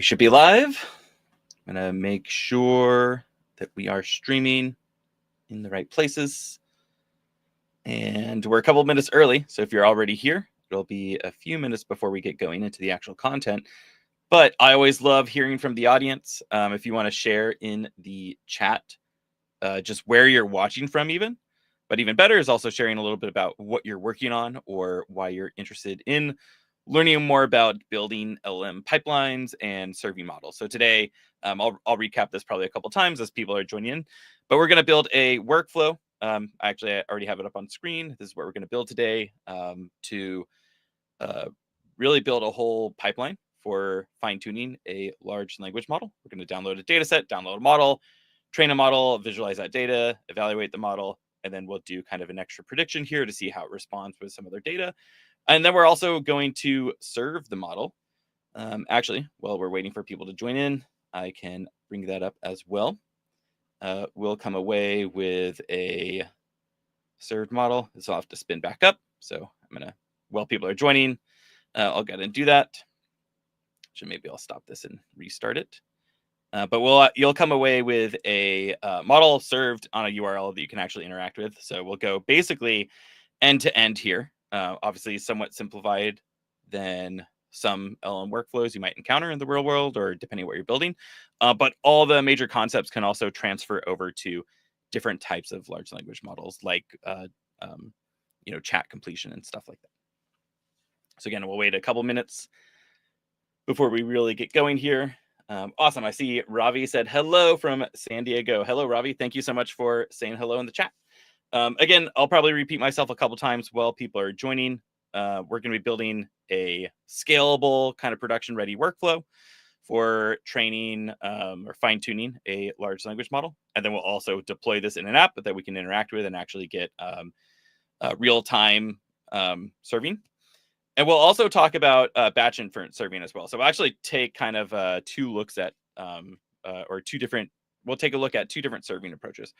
We should be live. I'm going to make sure that we are streaming in the right places. And we're a couple of minutes early, so if you're already here, it'll be a few minutes before we get going into the actual content. But I always love hearing from the audience. If you want to share in the chat just where you're watching from even. But even better is also sharing a little bit about what you're working on or why you're interested in learning more about building LLM pipelines and serving models. So today, I'll recap this probably a couple times as people are joining in, but we're going to build a workflow. Actually, I already have it up on screen. This is what we're going to build today to really build a whole pipeline for fine-tuning a large language model. We're going to download a data set, download a model, train a model, visualize that data, evaluate the model, and then we'll do kind of an extra prediction here to see how it responds with some other data. And then we're also going to serve the model. Actually, while we're waiting for people to join in, I can bring that up as well. We'll come away with a served model. This will have to spin back up. So I'm going to, while people are joining, I'll go ahead and do that. So maybe I'll stop this and restart it. But you'll come away with a model served on a URL that you can actually interact with. So we'll go basically end to end here. Obviously, somewhat simplified than some LLM workflows you might encounter in the real world, or depending on what you're building. But all the major concepts can also transfer over to different types of large language models, like chat completion and stuff like that. So again, we'll wait a couple minutes before we really get going here. Awesome. I see Ravi said hello from San Diego. Hello, Ravi. Thank you so much for saying hello in the chat. Again, I'll probably repeat myself a couple times while people are joining. We're going to be building a scalable kind of production ready workflow for training or fine tuning a large language model. And then we'll also deploy this in an app that we can interact with and actually get real time serving. And we'll also talk about batch inference serving as well. So we'll actually take kind of two looks at we'll take a look at two different serving approaches.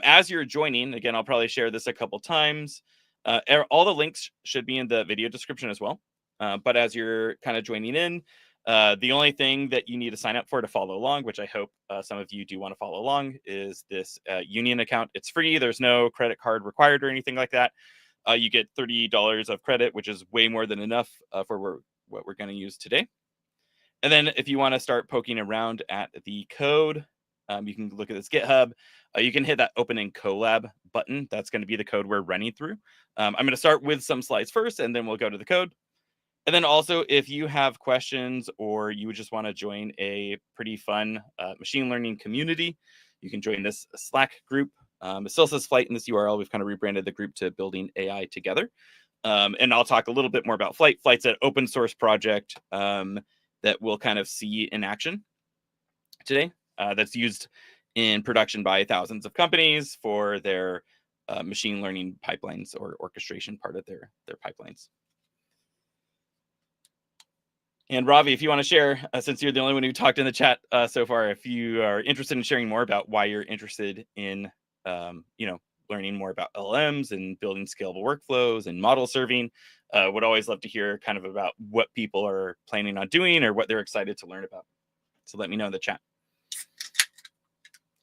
As you're joining, again, I'll probably share this a couple times. All the links should be in the video description as well. But as you're kind of joining in, the only thing that you need to sign up for to follow along, which I hope some of you do want to follow along, is this Union account. It's free. There's no credit card required or anything like that. You get $30 of credit, which is way more than enough for what we're going to use today. And then if you want to start poking around at the code, you can look at this GitHub. You can hit that open in collab button. That's going to be the code we're running through. I'm going to start with some slides first, and then we'll go to the code. And then also, if you have questions or you just want to join a pretty fun machine learning community, you can join this Slack group. It still says Flight in this URL. We've kind of rebranded the group to Building AI Together. And I'll talk a little bit more about Flight. Flight's an open source project that we'll kind of see in action today. That's used in production by thousands of companies for their machine learning pipelines or orchestration part of their pipelines. And Ravi, if you want to share, since you're the only one who talked in the chat so far, if you are interested in sharing more about why you're interested in learning more about LLMs and building scalable workflows and model serving, would always love to hear kind of about what people are planning on doing or what they're excited to learn about. So let me know in the chat.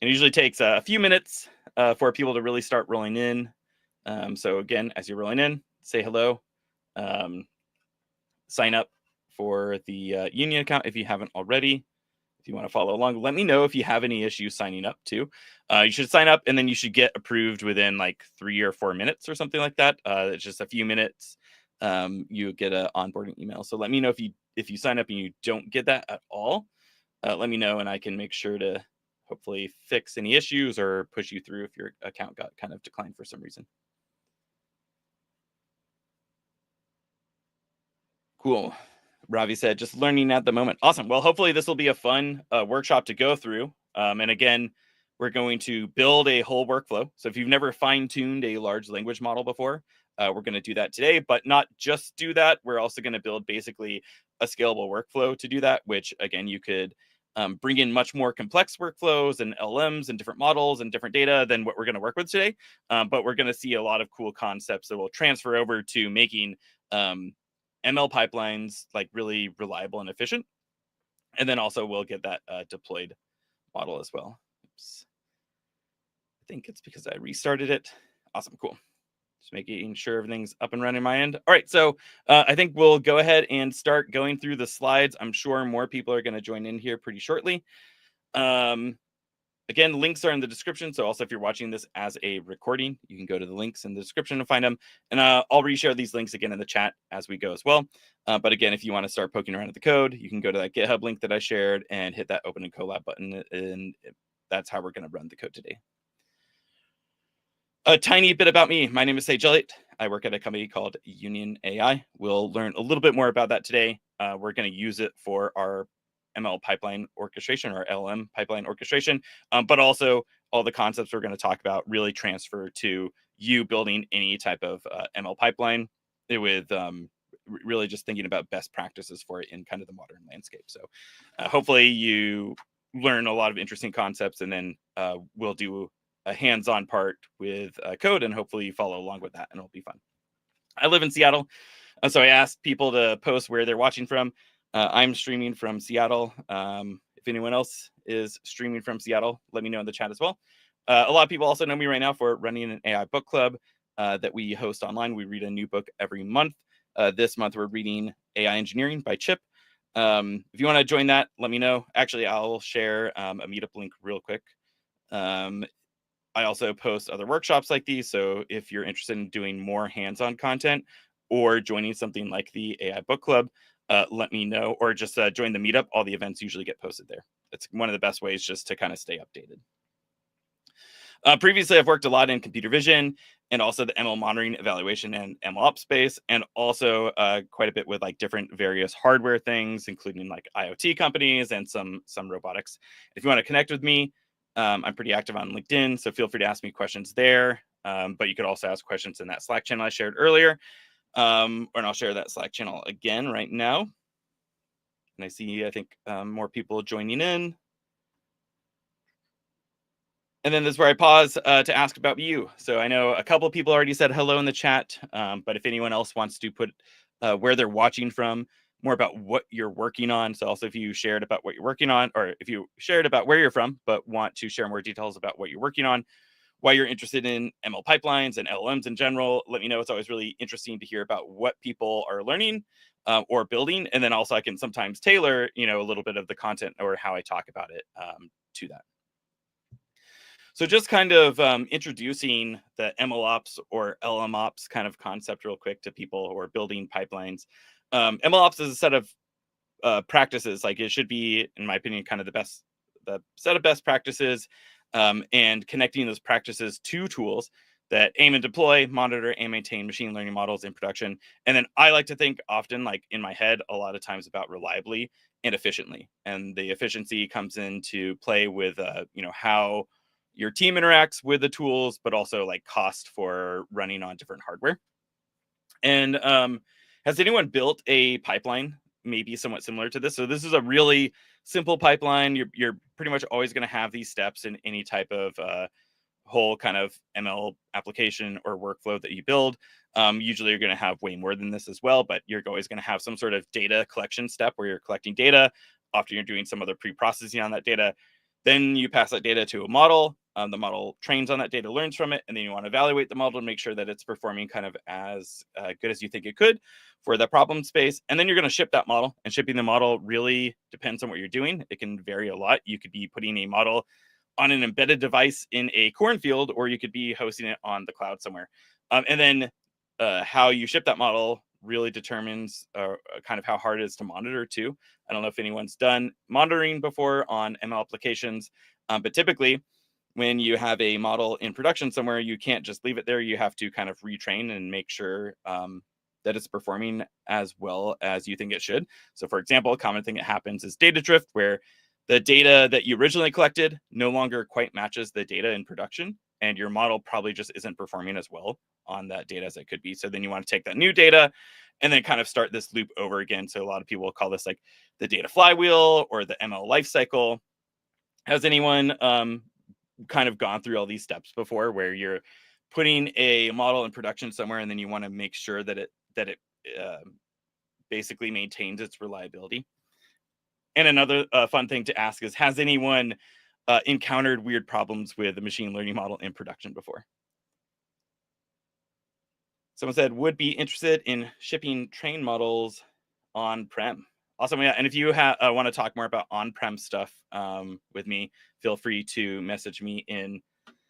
It usually takes a few minutes for people to really start rolling in. So again, as you're rolling in, say hello, sign up for the Union account if you haven't already. If you want to follow along, let me know if you have any issues signing up too. You should sign up and then you should get approved within like 3 or 4 minutes or something like that. It's just a few minutes. You get an onboarding email. So let me know if you sign up and you don't get that at all. Let me know and I can make sure to hopefully fix any issues or push you through if your account got kind of declined for some reason. Cool. Ravi said, just learning at the moment. Awesome. Well, hopefully this will be a fun workshop to go through. And again, we're going to build a whole workflow. So if you've never fine-tuned a large language model before, we're going to do that today, but not just do that. We're also going to build basically a scalable workflow to do that, which again, you could bring in much more complex workflows and LLMs and different models and different data than what we're going to work with today. But we're going to see a lot of cool concepts that will transfer over to making ML pipelines like really reliable and efficient. And then also we'll get that deployed model as well. Oops. I think it's because I restarted it. Awesome, cool. Just making sure everything's up and running on my end. All right, so I think we'll go ahead and start going through the slides. I'm sure more people are going to join in here pretty shortly. Again, links are in the description. So also if you're watching this as a recording, you can go to the links in the description and find them. And I'll reshare these links again in the chat as we go as well. But again, if you want to start poking around at the code, you can go to that GitHub link that I shared and hit that open and collab button. And that's how we're going to run the code today. A tiny bit about me. My name is Sage Elliott. I work at a company called Union.ai. We'll learn a little bit more about that today. We're going to use it for our ML pipeline orchestration or LLM pipeline orchestration, but also all the concepts we're going to talk about really transfer to you building any type of ML pipeline with really just thinking about best practices for it in kind of the modern landscape. So hopefully you learn a lot of interesting concepts, and then we'll do a hands-on part with code, and hopefully you follow along with that, and it'll be fun. I live in Seattle, so I asked people to post where they're watching from. I'm streaming from Seattle. If anyone else is streaming from Seattle, let me know in the chat as well. A lot of people also know me right now for running an AI book club that we host online. We read a new book every month. This month, we're reading AI Engineering by Chip. If you want to join that, let me know. Actually, I'll share a meetup link real quick. I also post other workshops like these. So if you're interested in doing more hands-on content or joining something like the AI book club, let me know, or just join the meetup. All the events usually get posted there. It's one of the best ways just to kind of stay updated. Previously, I've worked a lot in computer vision and also the ML monitoring, evaluation, and MLOps space, and also quite a bit with like different various hardware things, including like IoT companies and some robotics. If you want to connect with me, I'm pretty active on LinkedIn, so feel free to ask me questions there. But you could also ask questions in that Slack channel I shared earlier. And I'll share that Slack channel again right now. And I see, I think, more people joining in. And then this is where I pause to ask about you. So I know a couple of people already said hello in the chat, but if anyone else wants to put where they're watching from, more about what you're working on. So also if you shared about what you're working on, or if you shared about where you're from, but want to share more details about what you're working on, why you're interested in ML pipelines and LLMs in general, let me know. It's always really interesting to hear about what people are learning or building. And then also I can sometimes tailor, a little bit of the content or how I talk about it to that. So just kind of introducing the MLOps or LLMOps kind of concept real quick to people who are building pipelines. MLOps is a set of practices. Like it should be, in my opinion, kind of the set of best practices, and connecting those practices to tools that aim and deploy, monitor, and maintain machine learning models in production. And then I like to think often, like in my head, a lot of times about reliably and efficiently. And the efficiency comes into play with, how your team interacts with the tools, but also like cost for running on different hardware. And has anyone built a pipeline maybe somewhat similar to this? So this is a really simple pipeline. You're pretty much always going to have these steps in any type of whole kind of ML application or workflow that you build. Usually you're going to have way more than this as well, but you're always going to have some sort of data collection step where you're collecting data. Often you're doing some other pre-processing on that data. Then you pass that data to a model. The model trains on that data, learns from it, and then you want to evaluate the model to make sure that it's performing kind of as good as you think it could for the problem space. And then you're going to ship that model, and shipping the model really depends on what you're doing. It can vary a lot. You could be putting a model on an embedded device in a cornfield, or you could be hosting it on the cloud somewhere. And then how you ship that model really determines kind of how hard it is to monitor too. I don't know if anyone's done monitoring before on ML applications, but typically when you have a model in production somewhere, you can't just leave it there. You have to kind of retrain and make sure that it's performing as well as you think it should. So for example, a common thing that happens is data drift, where the data that you originally collected no longer quite matches the data in production, and your model probably just isn't performing as well on that data as it could be. So then you want to take that new data and then kind of start this loop over again. So a lot of people will call this like the data flywheel or the ML life cycle. Has anyone kind of gone through all these steps before, where you're putting a model in production somewhere and then you want to make sure that it basically maintains its reliability? And another fun thing to ask is, has anyone encountered weird problems with a machine learning model in production before? Someone said, would be interested in shipping train models on-prem. Awesome. Yeah. And if you want to talk more about on-prem stuff with me, feel free to message me in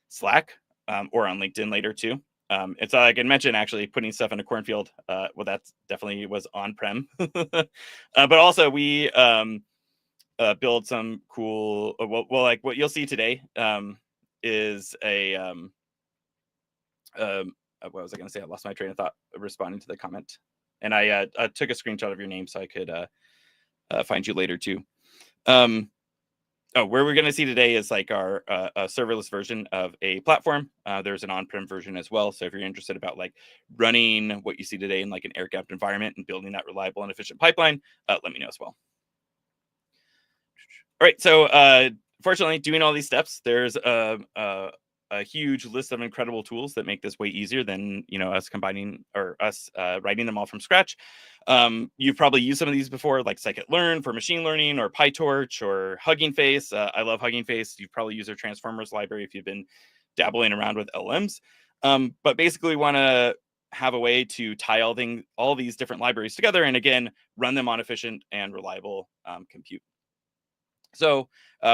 Slack or on LinkedIn later too. It's like I mentioned, actually putting stuff in a cornfield. Well, that definitely was on-prem. But also we build some cool, like what you'll see today is a, what was I going to say? I lost my train of thought responding to the comment. And I took a screenshot of your name so I could find you later too. Where we're going to see today is like our a serverless version of a platform. There's an on-prem version as well. So if you're interested about like running what you see today in like an air-gapped environment and building that reliable and efficient pipeline, let me know as well. All right. So fortunately, doing all these steps, there's a huge list of incredible tools that make this way easier than us combining or us writing them all from scratch. You've probably used some of these before, like scikit-learn for machine learning, or PyTorch, or Hugging Face. I love Hugging Face. You've probably used their transformers library if you've been dabbling around with LLMs. But basically, we want to have a way to tie all these different libraries together, and again, run them on efficient and reliable compute. So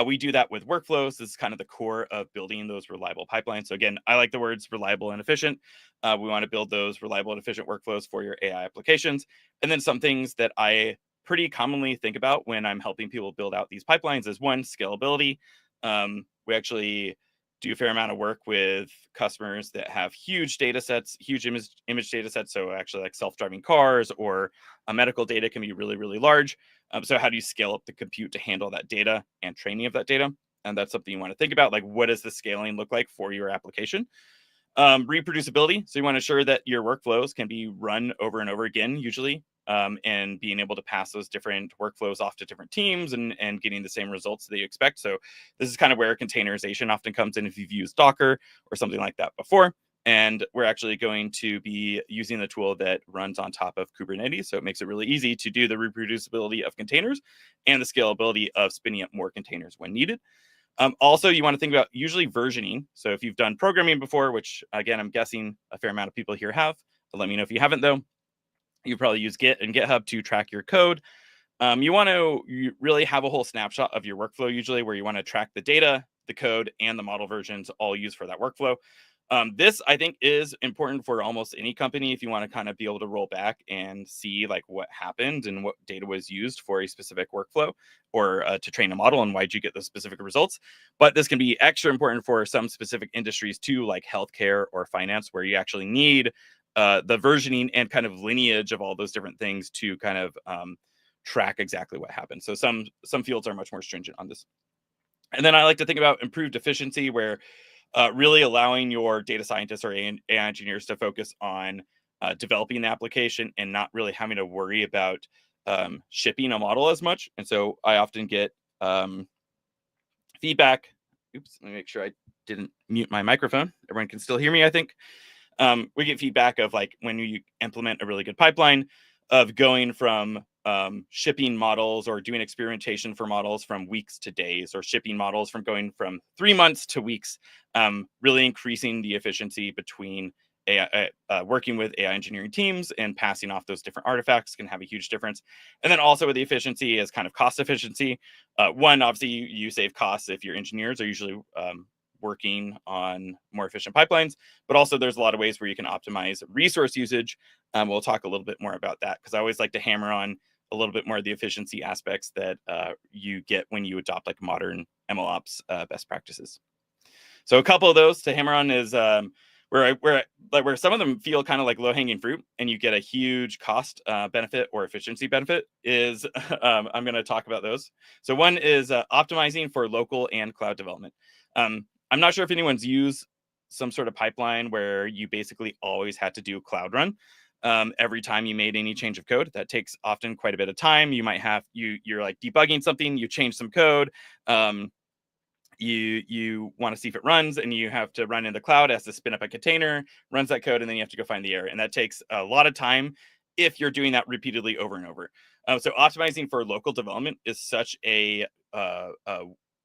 we do that with workflows. This is kind of the core of building those reliable pipelines. So again, I like the words reliable and efficient. We want to build those reliable and efficient workflows for your AI applications. And then some things that I pretty commonly think about when I'm helping people build out these pipelines is, one, scalability. We actually do a fair amount of work with customers that have huge data sets, huge image data sets. So actually like self-driving cars or medical data can be really, really large. So how do you scale up the compute to handle that data and training of that data? And that's something you want to think about. Like, what does the scaling look like for your application? Reproducibility. So you want to ensure that your workflows can be run over and over again, usually, and being able to pass those different workflows off to different teams and getting the same results that you expect. So this is kind of where containerization often comes in if you've used Docker or something like that before. And we're actually going to be using the tool that runs on top of Kubernetes. So it makes it really easy to do the reproducibility of containers and the scalability of spinning up more containers when needed. Also, you want to think about usually versioning. So if you've done programming before, which again, I'm guessing a fair amount of people here have, but let me know if you haven't though. You probably use Git and GitHub to track your code. You want to really have a whole snapshot of your workflow usually, where you want to track the data, the code, and the model versions all used for that workflow. This, I think, is important for almost any company if you want to kind of be able to roll back and see like what happened and what data was used for a specific workflow or to train a model and why did you get those specific results. But this can be extra important for some specific industries too, like healthcare or finance, where you actually need the versioning and kind of lineage of all those different things to kind of track exactly what happened. So some fields are much more stringent on this. And then I like to think about improved efficiency, where really allowing your data scientists or AI engineers to focus on developing the application and not really having to worry about shipping a model as much. And so I often get feedback. Oops, let me make sure I didn't mute my microphone. Everyone can still hear me, I think. We get feedback of like when you implement a really good pipeline of going from shipping models or doing experimentation for models from weeks to days, or shipping models from going from 3 months to weeks, really increasing the efficiency between AI, working with AI engineering teams and passing off those different artifacts can have a huge difference. And then also with the efficiency is kind of cost efficiency. One, obviously you save costs if your engineers are usually working on more efficient pipelines, but also there's a lot of ways where you can optimize resource usage. We'll talk a little bit more about that because I always like to hammer on a little bit more of the efficiency aspects that you get when you adopt like modern MLOps best practices. So a couple of those to hammer on is where some of them feel kind of like low-hanging fruit and you get a huge cost benefit or efficiency benefit is I'm going to talk about those. So one is optimizing for local and cloud development. I'm not sure if anyone's used some sort of pipeline where you basically always had to do cloud run every time you made any change of code. That takes often quite a bit of time. You might have you're like debugging something, you change some code, you want to see if it runs, and you have to run in the cloud, it has to spin up a container, runs that code, and then you have to go find the error, and that takes a lot of time if you're doing that repeatedly over and over. So optimizing for local development is such a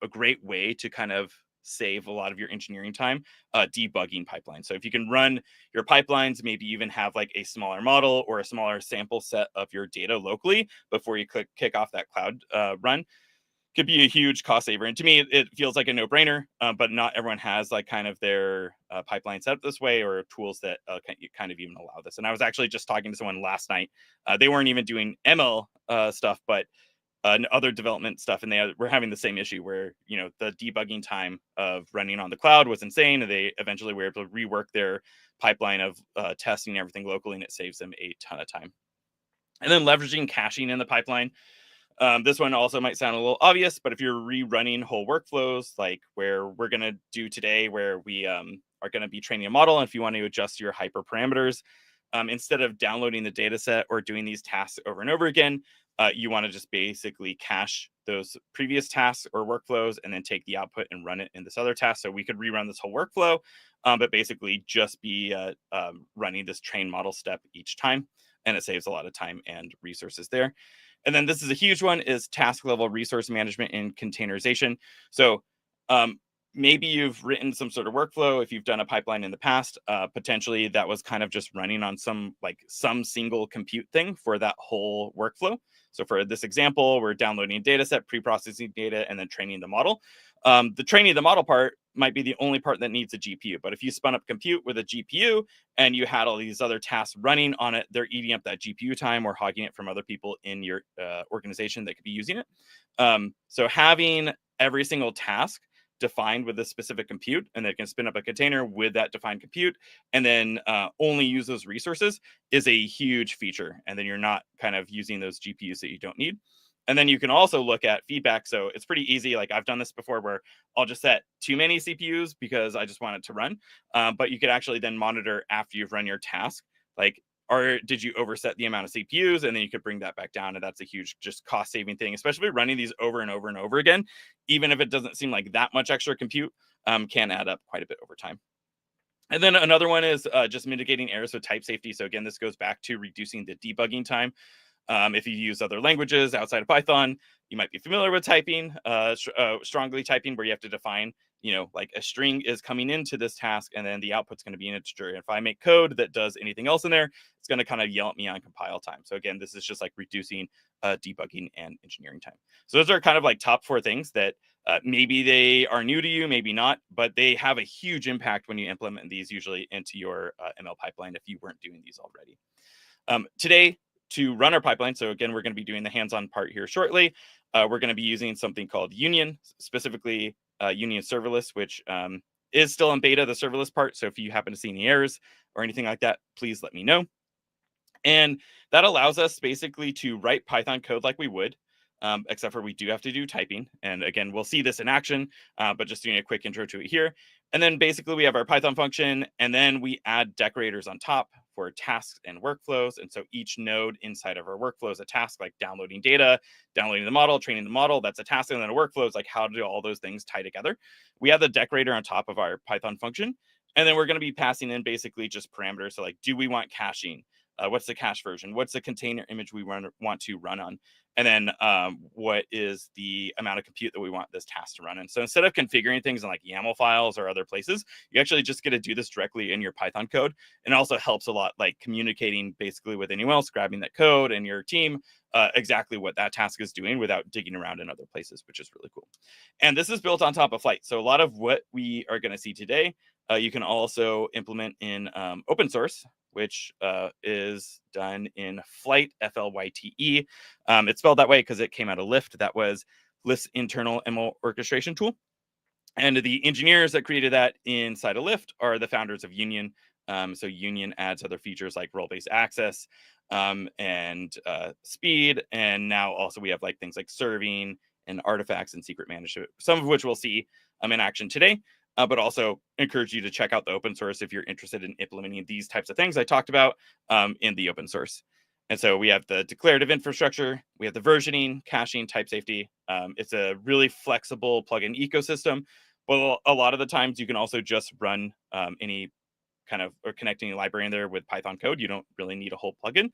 great way to kind of save a lot of your engineering time debugging pipelines. So if you can run your pipelines, maybe even have like a smaller model or a smaller sample set of your data locally before you kick off that cloud run, could be a huge cost saver. And to me, it feels like a no-brainer, but not everyone has like kind of their pipeline set up this way or tools that kind of even allow this. And I was actually just talking to someone last night. They weren't even doing ML stuff, but other development stuff, and they were having the same issue where, you know, the debugging time of running on the cloud was insane, and they eventually were able to rework their pipeline of testing everything locally, and it saves them a ton of time. And then leveraging caching in the pipeline. This one also might sound a little obvious, but if you're rerunning whole workflows, like where we're going to do today, where we are going to be training a model, and if you want to adjust your hyperparameters, instead of downloading the data set or doing these tasks over and over again, you want to just basically cache those previous tasks or workflows and then take the output and run it in this other task. So we could rerun this whole workflow, but basically just be running this train model step each time, and it saves a lot of time and resources there. And then this is a huge one, is task level resource management and containerization. So maybe you've written some sort of workflow. If you've done a pipeline in the past, potentially that was kind of just running on some single compute thing for that whole workflow. So for this example, we're downloading a data set, pre-processing data, and then training the model. The training the model part might be the only part that needs a GPU. But if you spun up compute with a GPU and you had all these other tasks running on it, they're eating up that GPU time or hogging it from other people in your organization that could be using it. So having every single task defined with a specific compute, and they can spin up a container with that defined compute, and then only use those resources, is a huge feature. And then you're not kind of using those GPUs that you don't need. And then you can also look at feedback. So it's pretty easy. Like I've done this before where I'll just set too many CPUs because I just want it to run. But you could actually then monitor after you've run your task, like, or did you overset the amount of CPUs? And then you could bring that back down. And that's a huge just cost saving thing, especially running these over and over and over again. Even if it doesn't seem like that much extra compute, can add up quite a bit over time. And then another one is just mitigating errors with type safety. So again, this goes back to reducing the debugging time. If you use other languages outside of Python, you might be familiar with typing, strongly typing, where you have to define, you know, like a string is coming into this task, and then the output's going to be an integer. And if I make code that does anything else in there, it's going to kind of yell at me on compile time. So again, this is just like reducing debugging and engineering time. So those are kind of like top 4 things that maybe they are new to you, maybe not, but they have a huge impact when you implement these usually into your ML pipeline if you weren't doing these already. Today, to run our pipeline, so again, we're going to be doing the hands-on part here shortly. We're going to be using something called Union, specifically Union serverless, which is still in beta, the serverless part. So if you happen to see any errors or anything like that, please let me know. And that allows us basically to write Python code like we would, except for we do have to do typing. And again, we'll see this in action, but just doing a quick intro to it here. And then basically we have our Python function, and then we add decorators on top for tasks and workflows. And so each node inside of our workflow is a task, like downloading data, downloading the model, training the model. That's a task. And then a workflow is like, how do all those things tie together? We have the decorator on top of our Python function. And then we're going to be passing in basically just parameters. So like, do we want caching? What's the cache version? What's the container image we want to run on? And then what is the amount of compute that we want this task to run in? So instead of configuring things in like YAML files or other places, you actually just get to do this directly in your Python code. And it also helps a lot, like communicating basically with anyone else, grabbing that code and your team, exactly what that task is doing without digging around in other places, which is really cool. And this is built on top of Flight. So a lot of what we are going to see today, you can also implement in open source, which is done in Flight, F-L-Y-T-E. It's spelled that way because it came out of Lyft. That was Lyft's internal ML orchestration tool. And the engineers that created that inside of Lyft are the founders of Union. So Union adds other features like role-based access and speed. And now also we have like things like serving and artifacts and secret management, some of which we'll see in action today. But also encourage you to check out the open source if you're interested in implementing these types of things I talked about in the open source. And so we have the declarative infrastructure, we have the versioning, caching, type safety. It's a really flexible plugin ecosystem. But a lot of the times you can also just run any kind of or connecting a library in there with Python code. You don't really need a whole plugin.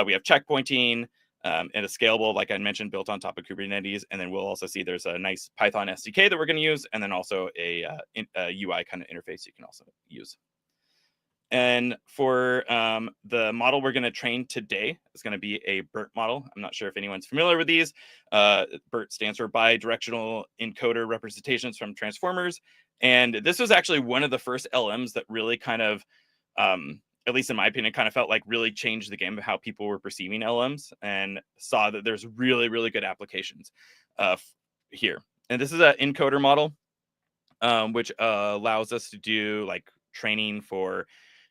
We have checkpointing, and a Scalable, like I mentioned, built on top of Kubernetes. And then we'll also see there's a nice Python SDK that we're going to use, and then also a UI kind of interface you can also use. And for the model we're going to train today is going to be a BERT model. I'm not sure if anyone's familiar with these. BERT stands for bidirectional encoder representations from transformers. And this was actually one of the first LMs that really kind of, at least in my opinion, kind of felt like really changed the game of how people were perceiving LMs, and saw that there's really, really good applications here. And this is an encoder model, which allows us to do like training for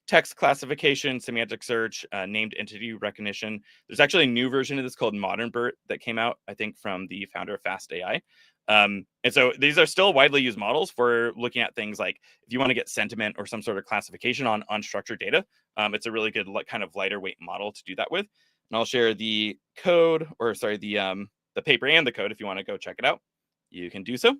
text classification, semantic search, named entity recognition. There's actually a new version of this called Modern BERT that came out, I think, from the founder of Fast AI. And so these are still widely used models for looking at things like if you want to get sentiment or some sort of classification on unstructured data. It's a really good kind of lighter weight model to do that with. And I'll share the code, or sorry, the paper and the code. If you want to go check it out, you can do so.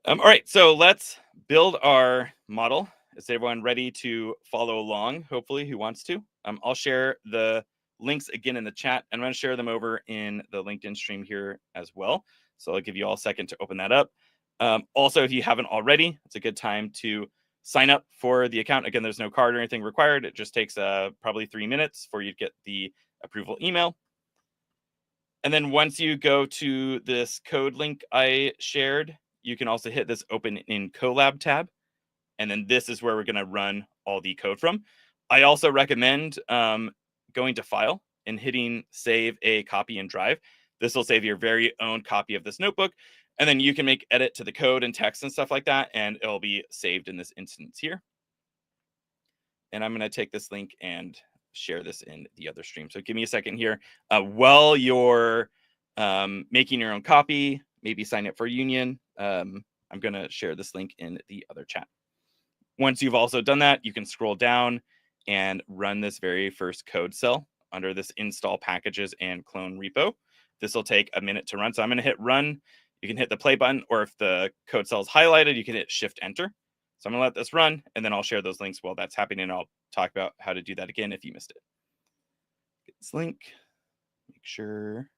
All right, so let's build our model. Is everyone ready to follow along? Hopefully, who wants to? I'll share the links again in the chat. I'm going to share them over in the LinkedIn stream here as well. So I'll give you all a second to open that up. Also, if you haven't already, it's a good time to sign up for the account. Again, there's no card or anything required. It just takes probably 3 minutes for you to get the approval email. And then once you go to this code link I shared, you can also hit this open in Colab tab. And then this is where we're going to run all the code from. I also recommend going to File and hitting Save a Copy and Drive. This will save your very own copy of this notebook. And then you can make edit to the code and text and stuff like that, and it'll be saved in this instance here. And I'm going to take this link and share this in the other stream. So give me a second here. While you're making your own copy, maybe sign up for Union, I'm going to share this link in the other chat. Once you've also done that, you can scroll down and run this very first code cell under this install packages and clone repo. This will take a minute to run. So I'm going to hit run. You can hit the play button, or if the code cell is highlighted, you can hit shift enter. So I'm going to let this run, and then I'll share those links while that's happening, and I'll talk about how to do that again if you missed it. Get this link. Make sure.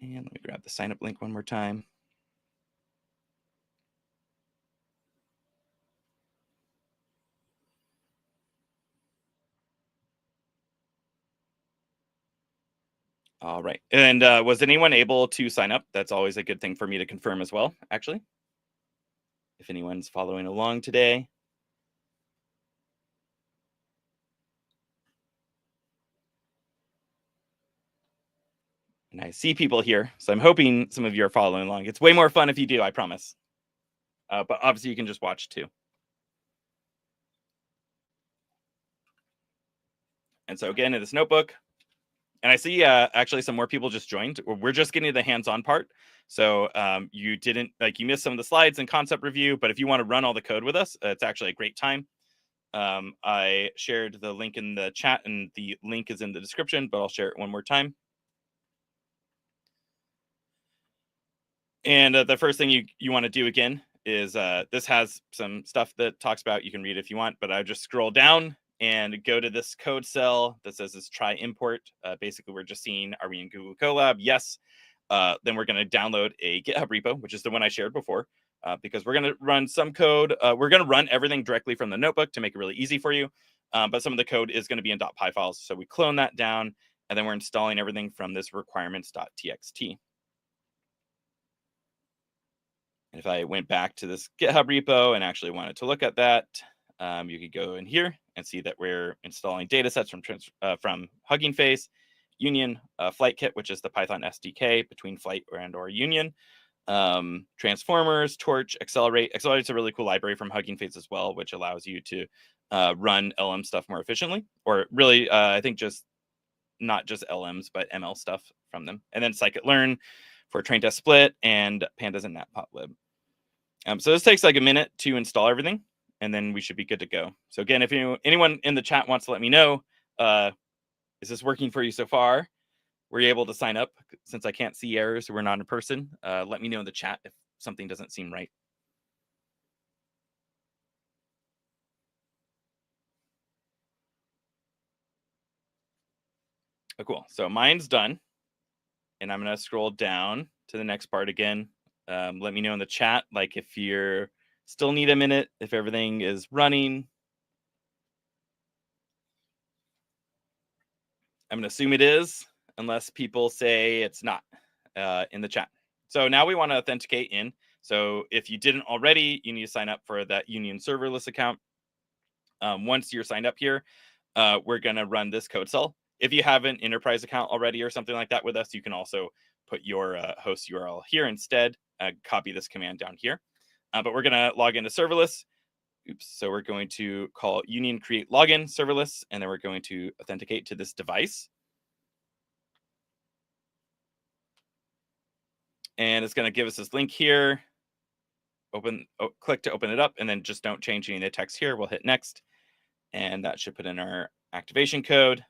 And let me grab the sign up link one more time. All right. And was anyone able to sign up? That's always a good thing for me to confirm as well, actually. If anyone's following along today. And I see people here, so I'm hoping some of you are following along. It's way more fun if you do, I promise. But obviously you can just watch too. And so again, in this notebook, and I see actually some more people just joined. We're just getting to the hands-on part. So you didn't, like, you missed some of the slides and concept review, but if you want to run all the code with us, it's actually a great time. I shared the link in the chat, and the link is in the description, but I'll share it one more time. And the first thing you want to do again is this has some stuff that talks about, you can read if you want, but I just scroll down and go to this code cell that says this try import. Basically, we're just seeing, are we in Google Colab? Yes. Then we're going to download a GitHub repo, which is the one I shared before, because we're going to run some code. We're going to run everything directly from the notebook to make it really easy for you. But some of the code is going to be in .py files. So we clone that down, and then we're installing everything from this requirements.txt. And if I went back to this GitHub repo and actually wanted to look at that, you could go in here and see that we're installing data sets from Hugging Face, Union, Flight Kit, which is the Python SDK between Flight or Union, Transformers, Torch, Accelerate. Accelerate's a really cool library from Hugging Face as well, which allows you to run LM stuff more efficiently, or really, I think just not just LMs, but ML stuff from them. And then scikit-learn for train test split, and pandas and matplotlib. So this takes like a minute to install everything, and then we should be good to go. So again, if anyone in the chat wants to let me know, is this working for you so far? Were you able to sign up? Since I can't see errors, we're not in person. Let me know in the chat if something doesn't seem right. Oh, cool. So mine's done. And I'm going to scroll down to the next part again. Let me know in the chat, like if you're still need a minute, if everything is running. I'm going to assume it is, unless people say it's not in the chat. So now we want to authenticate in. So if you didn't already, you need to sign up for that Union serverless account. Once you're signed up here, we're going to run this code cell. If you have an enterprise account already or something like that with us, you can also put your host URL here instead. Copy this command down here. But we're going to log into serverless. Oops. So we're going to call union create login serverless, and then we're going to authenticate to this device. And it's going to give us this link here. Click to open it up, and then just don't change any of the text here. We'll hit next, and that should put in our activation code.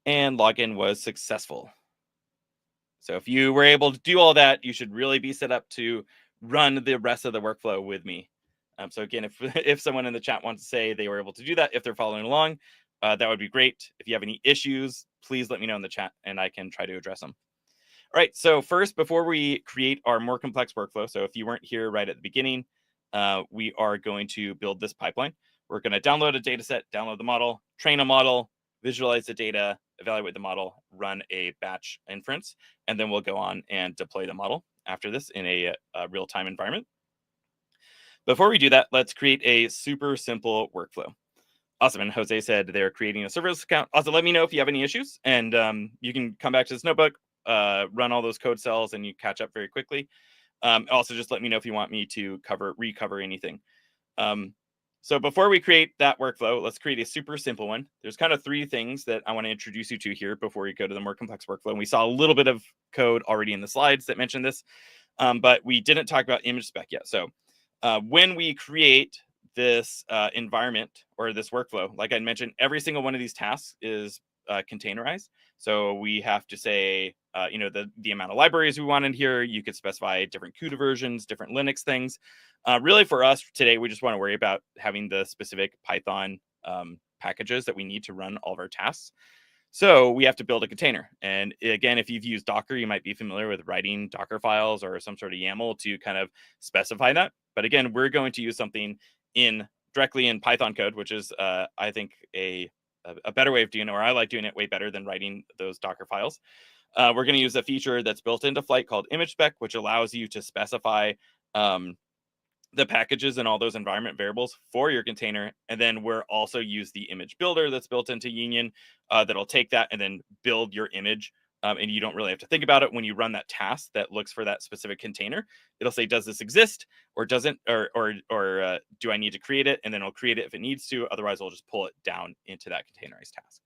And login was successful. So if you were able to do all that, you should really be set up to run the rest of the workflow with me. So again, if someone in the chat wants to say they were able to do that, if they're following along, that would be great. If you have any issues, please let me know in the chat and I can try to address them. All right, so first, before we create our more complex workflow, so if you weren't here right at the beginning, we are going to build this pipeline. We're going to download a data set, download the model, train a model, visualize the data, evaluate the model, run a batch inference, and then we'll go on and deploy the model after this in a real-time environment. Before we do that, let's create a super simple workflow. Awesome. And Jose said they're creating a serverless account. Also, let me know if you have any issues, and you can come back to this notebook, run all those code cells, and you catch up very quickly. Also, just let me know if you want me to recover anything. So before we create that workflow, let's create a super simple one. There's kind of 3 things that I want to introduce you to here before we go to the more complex workflow. And we saw a little bit of code already in the slides that mentioned this, but we didn't talk about image spec yet. So when we create this environment or this workflow, like I mentioned, every single one of these tasks is containerized. So we have to say, the amount of libraries we want in here. You could specify different CUDA versions, different Linux things. Really, for us today, we just want to worry about having the specific Python packages that we need to run all of our tasks. So we have to build a container. And again, if you've used Docker, you might be familiar with writing Docker files or some sort of YAML to kind of specify that. But again, we're going to use something directly in Python code, which is, I think, a better way of doing it, or I like doing it way better than writing those Docker files. We're going to use a feature that's built into Flight called image spec, which allows you to specify the packages and all those environment variables for your container. And then we're also use the image builder that's built into Union that'll take that and then build your image. And you don't really have to think about it when you run that task that looks for that specific container. It'll say, does this exist or doesn't, or do I need to create it? And then it'll create it if it needs to. Otherwise, we'll just pull it down into that containerized task.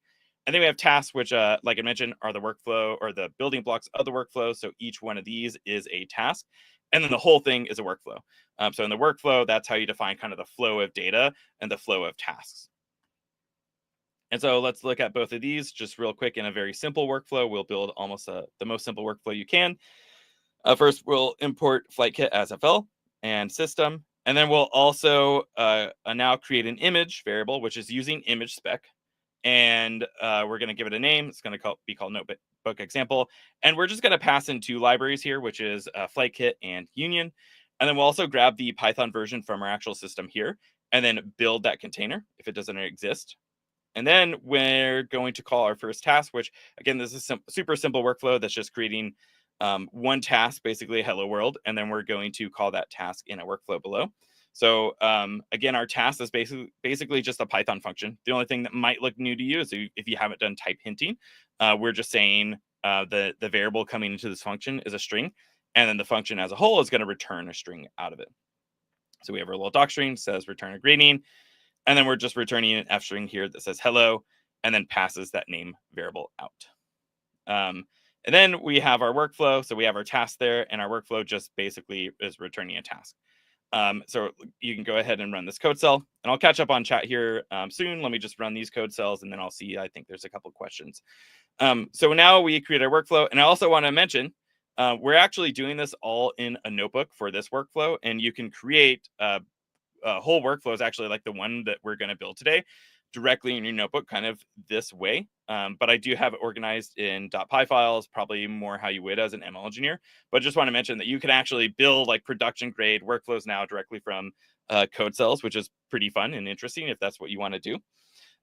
And then we have tasks, which, like I mentioned, are the workflow or the building blocks of the workflow. So each one of these is a task. And then the whole thing is a workflow. So in the workflow, that's how you define kind of the flow of data and the flow of tasks. And so let's look at both of these just real quick in a very simple workflow. We'll build almost the most simple workflow you can. First, we'll import FlightKit as FL and system. And then we'll also now create an image variable, which is using image spec. And we're going to give it a name. It's going to be called notebook example. And we're just going to pass in 2 libraries here, which is FlightKit and Union. And then we'll also grab the Python version from our actual system here and then build that container if it doesn't exist. And then we're going to call our first task, which, again, this is super simple workflow that's just creating one task, basically hello world. And then we're going to call that task in a workflow below. So again, our task is basically just a Python function. The only thing that might look new to you is if you haven't done type hinting, we're just saying the variable coming into this function is a string. And then the function as a whole is going to return a string out of it. So we have our little doc string says return a greeting. And then we're just returning an F string here that says hello and then passes that name variable out. And then we have our workflow. So we have our task there, and our workflow just basically is returning a task. So you can go ahead and run this code cell, and I'll catch up on chat here soon. Let me just run these code cells, and then I'll see. I think there's a couple questions. So now we create our workflow, and I also want to mention we're actually doing this all in a notebook for this workflow, and you can create whole workflows actually like the one that we're going to build today directly in your notebook kind of this way. but I do have it organized in .py files, probably more how you would as an ML engineer. But just want to mention that you can actually build like production grade workflows now directly from code cells, which is pretty fun and interesting if that's what you want to do.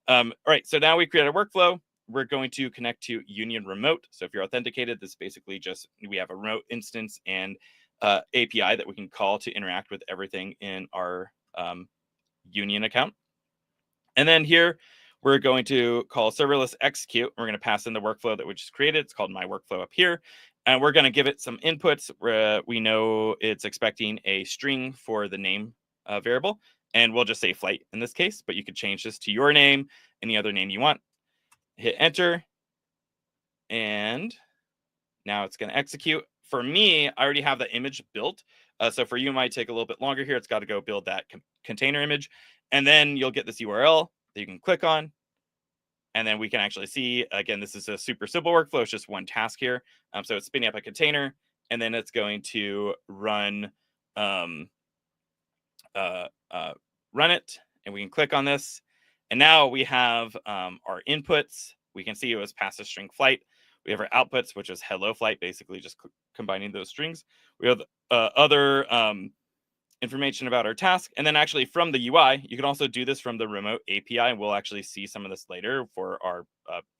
All right, so now we create a workflow. We're going to connect to Union Remote. So if you're authenticated, this is basically just we have a remote instance and API that we can call to interact with everything in our Union account. And then here, we're going to call serverless execute. We're going to pass in the workflow that we just created. It's called my workflow up here. And we're going to give it some inputs where we know it's expecting a string for the name variable. And we'll just say flight in this case, but you could change this to your name, any other name you want. Hit enter. And now it's going to execute. For me, I already have the image built. So for you, it might take a little bit longer here. It's got to go build that container image. And then you'll get this URL that you can click on. And then we can actually see, again, this is a super simple workflow. It's just one task here. So it's spinning up a container, and then it's going to run run it. And we can click on this. And now we have our inputs. We can see it was passed a string flight. We have our outputs, which is hello flight, basically just combining those strings. We have other information about our task. And then actually from the UI, you can also do this from the remote API. And we'll actually see some of this later for our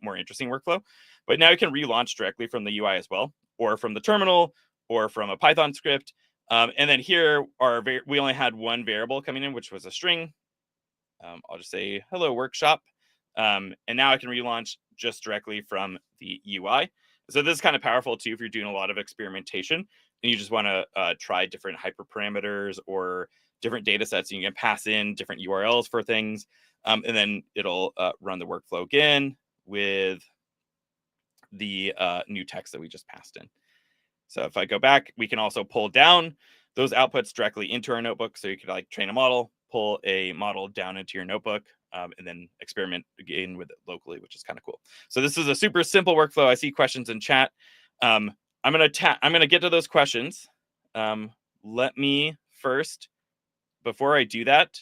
more interesting workflow. But now you can relaunch directly from the UI as well, or from the terminal, or from a Python script. And then here, we only had one variable coming in, which was a string. I'll just say hello workshop. And now I can relaunch just directly from the UI. So this is kind of powerful too if you're doing a lot of experimentation and you just want to try different hyperparameters or different data sets. You can pass in different URLs for things, and then it'll run the workflow again with the new text that we just passed in. So if I go back, we can also pull down those outputs directly into our notebook. So you could like train a model, pull a model down into your notebook, and then experiment again with it locally, which is kind of cool. So this is a super simple workflow. I see questions in chat. I'm gonna get to those questions. Let me first, before I do that,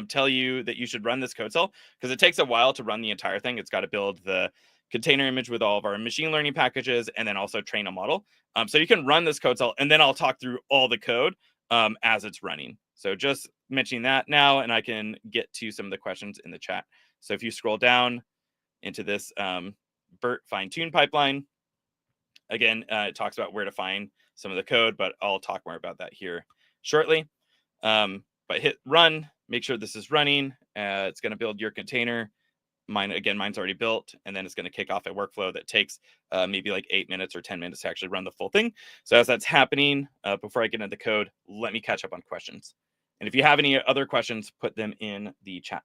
tell you that you should run this code cell because it takes a while to run the entire thing. It's got to build the container image with all of our machine learning packages and then also train a model. So you can run this code cell and then I'll talk through all the code as it's running. So just mentioning that now, and I can get to some of the questions in the chat. So if you scroll down into this BERT fine-tune pipeline, again, it talks about where to find some of the code, but I'll talk more about that here shortly. But hit run, make sure this is running. It's going to build your container. Mine's already built, and then it's going to kick off a workflow that takes maybe like 8 minutes or 10 minutes to actually run the full thing. So as that's happening, before I get into the code, let me catch up on questions. And if you have any other questions, put them in the chat.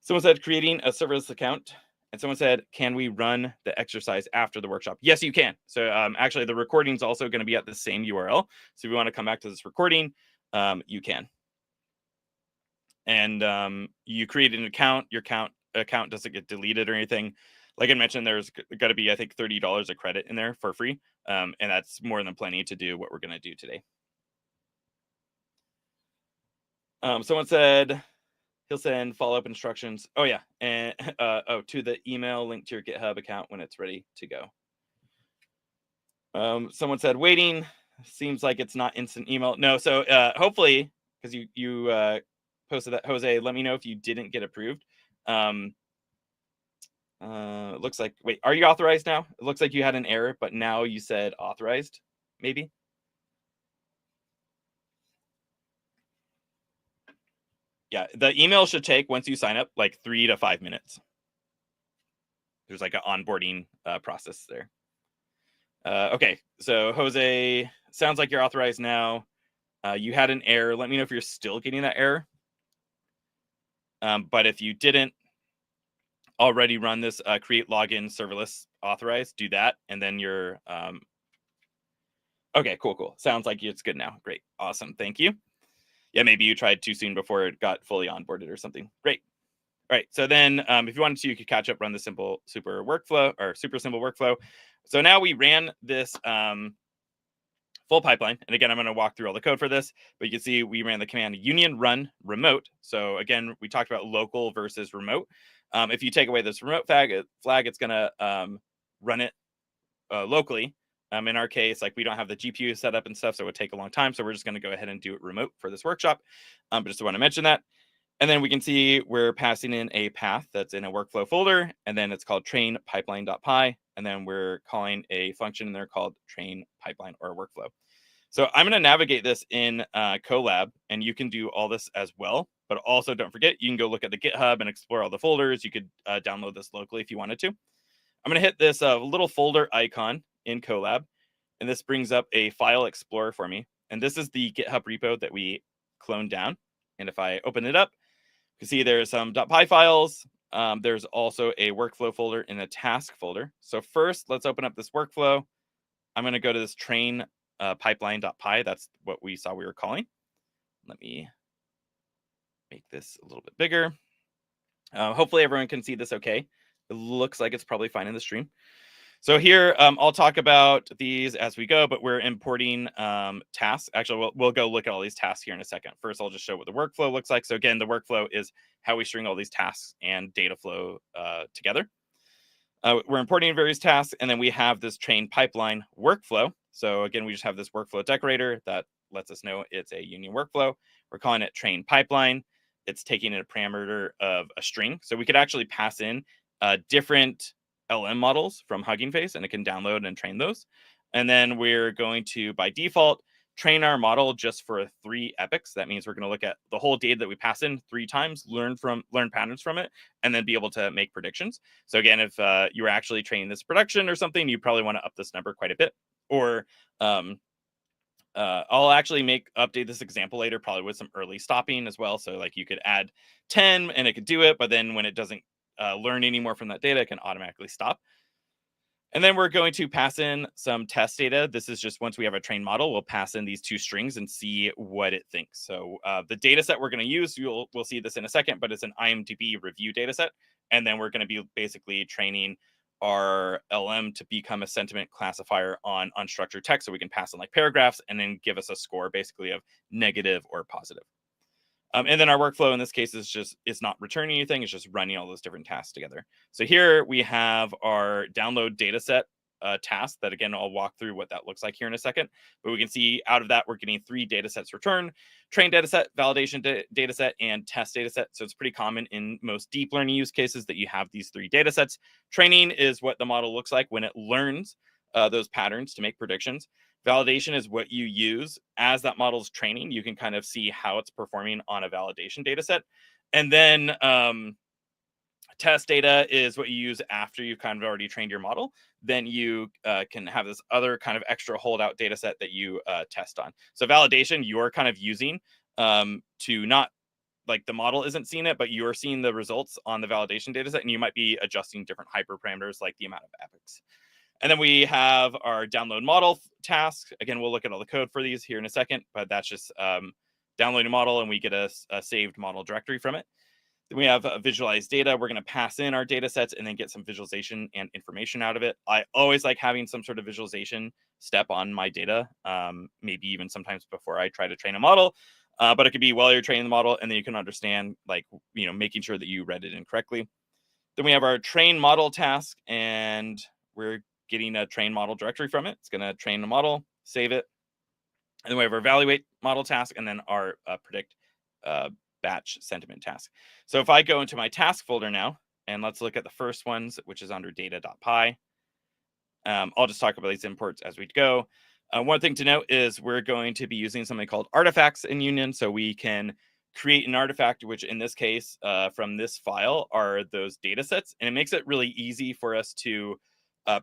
Someone said creating a serverless account, and someone said, can we run the exercise after the workshop? Yes, you can. So actually, the recording is also going to be at the same URL. So if you want to come back to this recording, you can. And you create an account. Your account doesn't get deleted or anything. Like I mentioned, there's got to be, I think, $30 a credit in there for free. And that's more than plenty to do what we're going to do today. Someone said he'll send follow-up instructions. Oh, yeah. And to the email link to your GitHub account when it's ready to go. Someone said waiting. Seems like it's not instant email. No, so hopefully, because you posted that, Jose, let me know if you didn't get approved. It looks like, wait, are you authorized now? It looks like you had an error, but now you said authorized, maybe? Yeah, the email should take, once you sign up, like 3 to 5 minutes. There's like an onboarding process there. Okay, so Jose, sounds like you're authorized now. You had an error. Let me know if you're still getting that error. But if you didn't already run this create login serverless authorized, do that. And then you're, okay, cool. Sounds like it's good now. Great. Awesome. Thank you. Yeah, maybe you tried too soon before it got fully onboarded or something. Great. All right. So then if you wanted to, you could catch up, run the super simple workflow. So now we ran this full pipeline. And again, I'm going to walk through all the code for this, but you can see we ran the command union run remote. So again, we talked about local versus remote. If you take away this remote flag, it's going to run it locally. In our case, like we don't have the GPU set up and stuff, so it would take a long time. So we're just going to go ahead and do it remote for this workshop. But just want to mention that. And then we can see we're passing in a path that's in a workflow folder, and then it's called train pipeline.py. And then we're calling a function in there called train pipeline or workflow. So I'm going to navigate this in Colab, and you can do all this as well. But also don't forget, you can go look at the GitHub and explore all the folders. You could download this locally if you wanted to. I'm going to hit this little folder icon in Colab, and this brings up a file explorer for me. And this is the GitHub repo that we cloned down. And if I open it up, you can see there's some .py files. There's also a workflow folder and a task folder. So first, let's open up this workflow. I'm going to go to this train pipeline.py. That's what we saw we were calling. Let me make this a little bit bigger. Hopefully everyone can see this okay. It looks like it's probably fine in the stream. So here, I'll talk about these as we go, but we're importing tasks. Actually, we'll go look at all these tasks here in a second. First, I'll just show what the workflow looks like. So again, the workflow is how we string all these tasks and data flow together. We're importing various tasks, and then we have this train pipeline workflow. So again, we just have this workflow decorator that lets us know it's a union workflow. We're calling it train pipeline. It's taking in a parameter of a string. So we could actually pass in different LM models from Hugging Face, and it can download and train those. And then we're going to, by default, train our model just for 3 epochs. That means we're going to look at the whole data that we pass in 3 times, learn patterns from it, and then be able to make predictions. So again, if you were actually training this production or something, you probably want to up this number quite a bit. Or I'll actually update this example later, probably with some early stopping as well. So like you could add 10 and it could do it, but then when it doesn't learn any more from that data, it can automatically stop. And then we're going to pass in some test data. This is just once we have a trained model, we'll pass in these 2 strings and see what it thinks. So the data set we're going to use, we'll see this in a second, but it's an IMDb review data set. And then we're going to be basically training our LM to become a sentiment classifier on unstructured text. So we can pass in like paragraphs and then give us a score basically of negative or positive. And then our workflow in this case it's not returning anything. It's just running all those different tasks together. So here we have our download dataset task that, again, I'll walk through what that looks like here in a second. But we can see out of that, we're getting 3 datasets returned: train dataset, validation dataset, and test dataset. So it's pretty common in most deep learning use cases that you have these 3 datasets. Training is what the model looks like when it learns those patterns to make predictions. Validation is what you use as that model's training. You can kind of see how it's performing on a validation data set. And then test data is what you use after you've kind of already trained your model. Then you can have this other kind of extra holdout data set that you test on. So validation, you're kind of using to not, like, the model isn't seeing it, but you're seeing the results on the validation data set, and you might be adjusting different hyperparameters like the amount of epochs. And then we have our download model task. Again, we'll look at all the code for these here in a second, but that's just downloading a model, and we get a saved model directory from it. Then we have visualize data. We're going to pass in our data sets and then get some visualization and information out of it. I always like having some sort of visualization step on my data, maybe even sometimes before I try to train a model. But it could be while you're training the model, and then you can understand, like, making sure that you read it in correctly. Then we have our train model task, and we're getting a train model directory from it. It's going to train the model, save it. And then we have our evaluate model task, and then our predict batch sentiment task. So if I go into my task folder now, and let's look at the first ones, which is under data.py. I'll just talk about these imports as we go. One thing to note is we're going to be using something called artifacts in Union. So we can create an artifact, which in this case, from this file, are those data sets. And it makes it really easy for us to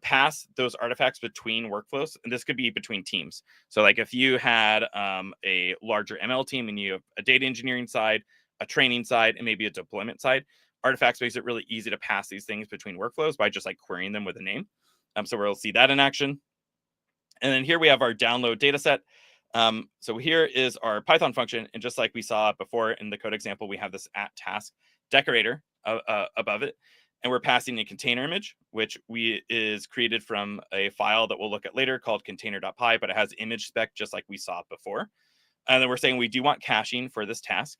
pass those artifacts between workflows. And this could be between teams. So like if you had a larger ML team and you have a data engineering side, a training side, and maybe a deployment side, artifacts makes it really easy to pass these things between workflows by just like querying them with a name. So we'll see that in action. And then here we have our download data set. So here is our Python function. And just like we saw before in the code example, we have this at task decorator above it. And we're passing a container image, which is created from a file that we'll look at later called container.py, but it has image spec just like we saw before. And then we're saying we do want caching for this task.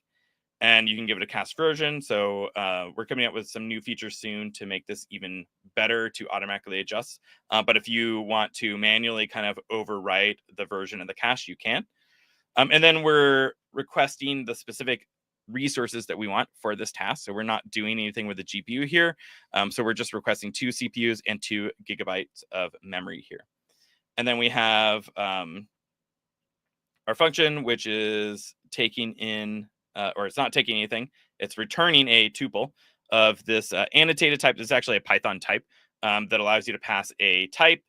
and you can give it a cast version. So we're coming up with some new features soon to make this even better to automatically adjust. But if you want to manually kind of overwrite the version of the cache, you can. And then we're requesting the specific resources that we want for this task. So we're not doing anything with the GPU here. So we're just requesting 2 CPUs and 2 gigabytes of memory here. And then we have our function, which is taking in, or it's not taking anything. It's returning a tuple of this annotated type. This is actually a Python type that allows you to pass a type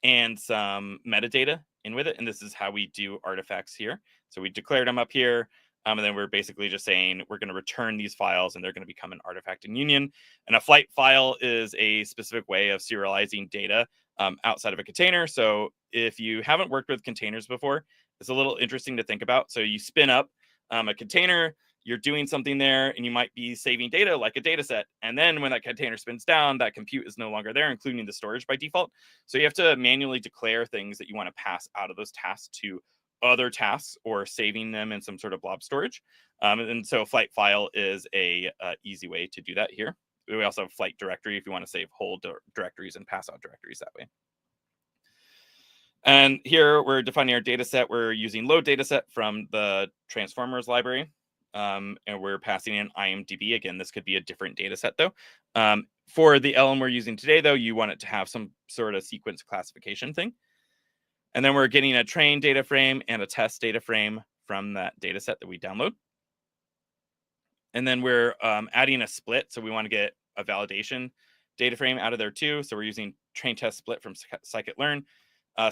and some metadata in with it. And this is how we do artifacts here. So we declared them up here. And then we're basically just saying we're going to return these files and they're going to become an artifact in Union. And a flight file is a specific way of serializing data outside of a container. So if you haven't worked with containers before, it's a little interesting to think about. So you spin up a container, you're doing something there, and you might be saving data like a data set. And then when that container spins down, that compute is no longer there, including the storage by default. So you have to manually declare things that you want to pass out of those tasks to other tasks or saving them in some sort of blob storage. And so flight file is a easy way to do that here. We also have flight directory if you want to save whole directories and pass out directories that way. And here we're defining our data set. We're using load data set from the transformers library. And we're passing in IMDb. Again, this could be a different data set though. For the LLM we're using today though, you want it to have some sort of sequence classification thing. And then we're getting a train data frame and a test data frame from that data set that we download. And then we're adding a split. So we want to get a validation data frame out of there too. So we're using train test split from scikit-learn.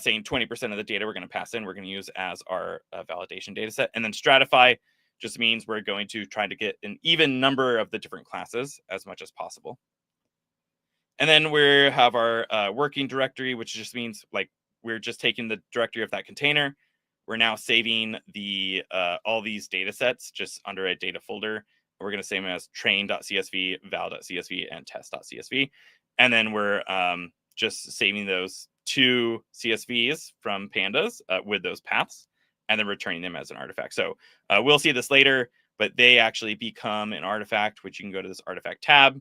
Saying 20% of the data we're going to pass in, we're going to use as our validation data set. And then stratify just means we're going to try to get an even number of the different classes as much as possible. And then we have our working directory, which just means like we're just taking the directory of that container. We're now saving the all these data sets just under a data folder. We're going to save them as train.csv, val.csv, and test.csv. And then we're just saving those 2 CSVs from pandas with those paths and then returning them as an artifact. So we'll see this later, but they actually become an artifact, which you can go to this artifact tab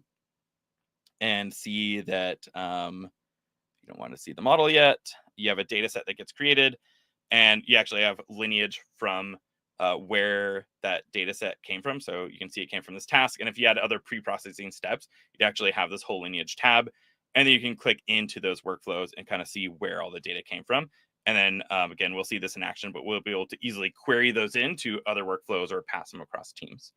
and see that you don't want to see the model yet. You have a data set that gets created and you actually have lineage from where that data set came from. So you can see it came from this task. And if you had other pre-processing steps, you'd actually have this whole lineage tab. And then you can click into those workflows and kind of see where all the data came from. And then again, we'll see this in action, but we'll be able to easily query those into other workflows or pass them across teams.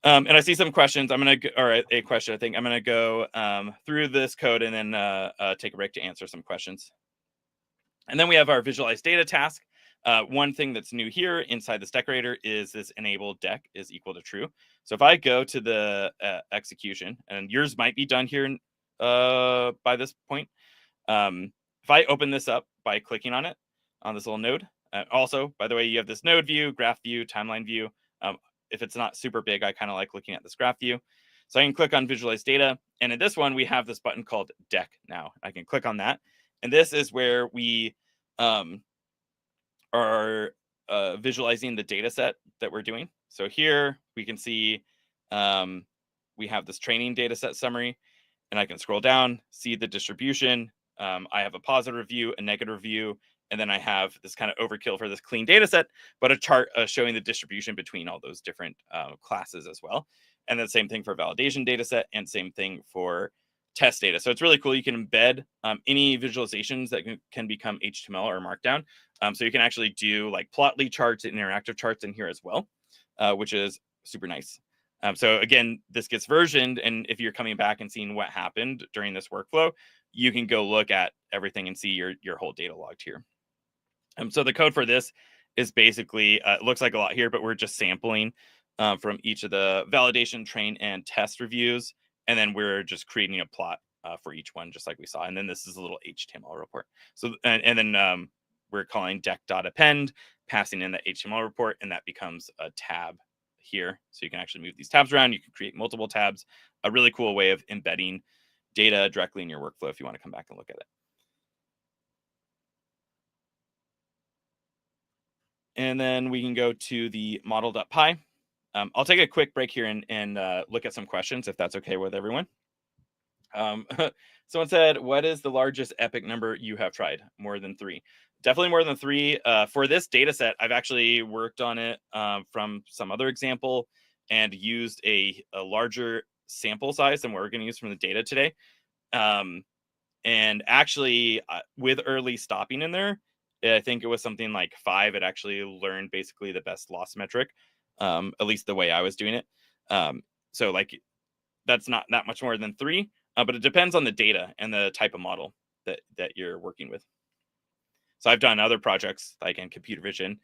And I see some questions. I'm going to, or a question, I think. I'm going to go through this code and then take a break to answer some questions. And then we have our visualize data task. One thing that's new here inside this decorator is this enable dec is equal to true. So if I go to the execution, and yours might be done here by this point. If I open this up by clicking on it, on this little node, also, by the way, you have this node view, graph view, timeline view. If it's not super big, I kind of like looking at this graph view. So I can click on visualize data. And in this one, we have this button called dec now. I can click on that. And this is where we are visualizing the data set that we're doing. So here we can see we have this training data set summary, and I can scroll down, see the distribution. I have a positive view, a negative view, and then I have this kind of overkill for this clean data set, but a chart showing the distribution between all those different classes as well. And the same thing for validation data set and same thing for test data. So it's really cool. You can embed any visualizations that can become HTML or Markdown. So you can actually do like plotly charts and interactive charts in here as well, which is super nice. So again, this gets versioned. And if you're coming back and seeing what happened during this workflow, you can go look at everything and see your whole data logged here. So the code for this is basically, it looks like a lot here, but we're just sampling from each of the validation, train, and test reviews. And then we're just creating a plot for each one, just like we saw. And then this is a little HTML report. So, and then we're calling deck.append, passing in the HTML report, and that becomes a tab here. So you can actually move these tabs around. You can create multiple tabs, a really cool way of embedding data directly in your workflow if you want to come back and look at it. And then we can go to the model.py. I'll take a quick break here and look at some questions if that's okay with everyone. Someone said, what is the largest epic number you have tried? More than 3. Definitely more than 3. For this data set, I've actually worked on it from some other example and used a larger sample size than what we're going to use from the data today. And actually, with early stopping in there, I think it was something like 5. It actually learned basically the best loss metric, at least the way I was doing it. So like that's not that much more than 3, but it depends on the data and the type of model that you're working with. So I've done other projects like in computer vision,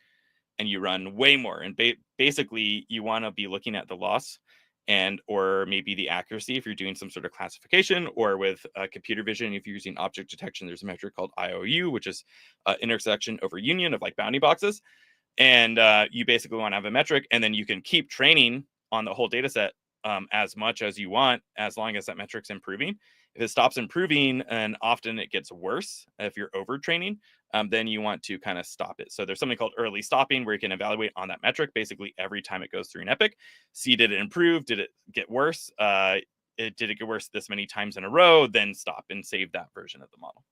and you run way more. And basically, you want to be looking at the loss and or maybe the accuracy if you're doing some sort of classification, or with computer vision, if you're using object detection, there's a metric called IOU, which is intersection over union of like bounding boxes. And you basically want to have a metric, and then you can keep training on the whole data set as much as you want, as long as that metric's improving. If it stops improving, and often it gets worse if you're overtraining, then you want to kind of stop it. So there's something called early stopping, where you can evaluate on that metric basically every time it goes through an epic, see did it improve, did it get worse, did it get worse this many times in a row, then stop and save that version of the model.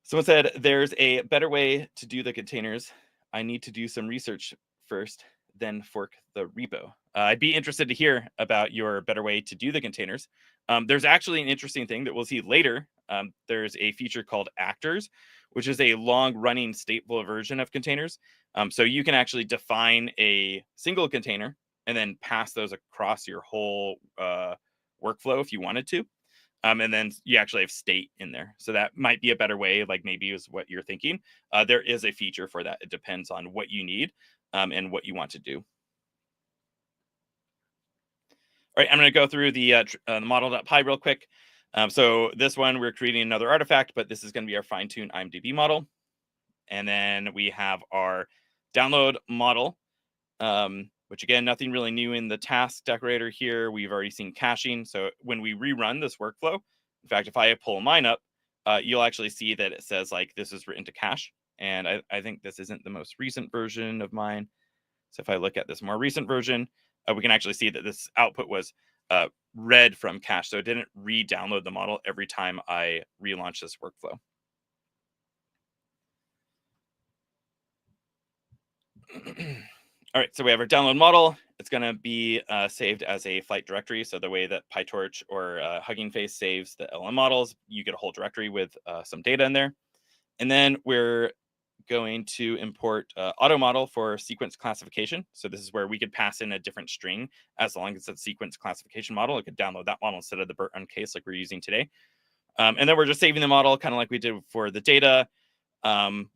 Someone said, there's a better way to do the containers. I need to do some research first, then fork the repo. I'd be interested to hear about your better way to do the containers. There's actually an interesting thing that we'll see later. There's a feature called actors, which is a long-running stateful version of containers. So you can actually define a single container and then pass those across your whole workflow if you wanted to. And then you actually have state in there. So that might be a better way, like maybe is what you're thinking. There is a feature for that. It depends on what you need and what you want to do. All right, I'm going to go through the model.py real quick. So this one, we're creating another artifact, but this is going to be our fine-tuned IMDb model. And then we have our download model, which again, nothing really new in the task decorator here. We've already seen caching. So when we rerun this workflow, in fact, if I pull mine up, you'll actually see that it says like this is written to cache. And I think this isn't the most recent version of mine. So if I look at this more recent version, we can actually see that this output was read from cache. So it didn't re-download the model every time I relaunch this workflow. All right, so we have our download model. It's going to be saved as a flight directory. So the way that PyTorch or Hugging Face saves the LLM models, you get a whole directory with some data in there. And then we're going to import auto model for sequence classification. So this is where we could pass in a different string as long as it's a sequence classification model. It could download that model instead of the burnt case like we're using today. And then we're just saving the model kind of like we did for the data.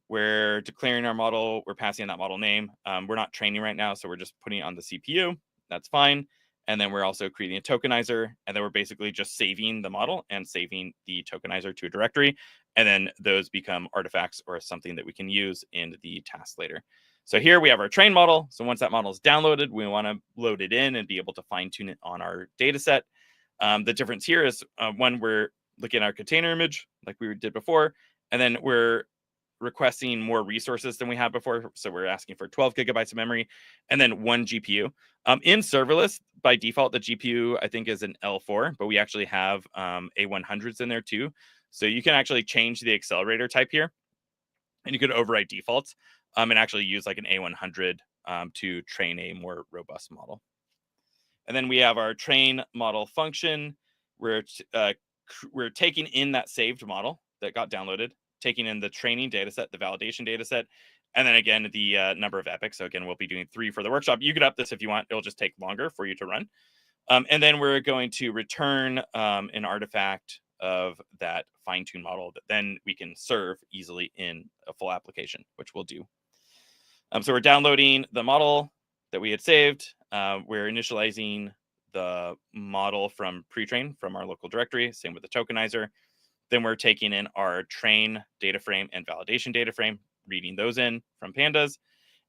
We're declaring our model. We're passing in that model name. We're not training right now, so we're just putting it on the CPU. That's fine. And then we're also creating a tokenizer, and then we're basically just saving the model and saving the tokenizer to a directory. And then those become artifacts or something that we can use in the task later. So here we have our train model. So once that model is downloaded, we want to load it in and be able to fine tune it on our data set. The difference here is when we're looking at our container image like we did before, and then we're requesting more resources than we had before. So we're asking for 12 gigabytes of memory and then 1 GPU. In serverless, by default, the GPU, I think, is an L4, but we actually have A100s in there too. So you can actually change the accelerator type here, and you could overwrite defaults and actually use like an A100 to train a more robust model. And then we have our train model function. We're taking in that saved model that got downloaded, taking in the training data set, the validation data set, and then again, the number of epics. So again, we'll be doing 3 for the workshop. You could up this if you want. It'll just take longer for you to run. And then we're going to return an artifact of that fine-tuned model that then we can serve easily in a full application, which we'll do. So we're downloading the model that we had saved. We're initializing the model from pre-train from our local directory. Same with the tokenizer. Then we're taking in our train data frame and validation data frame, reading those in from pandas.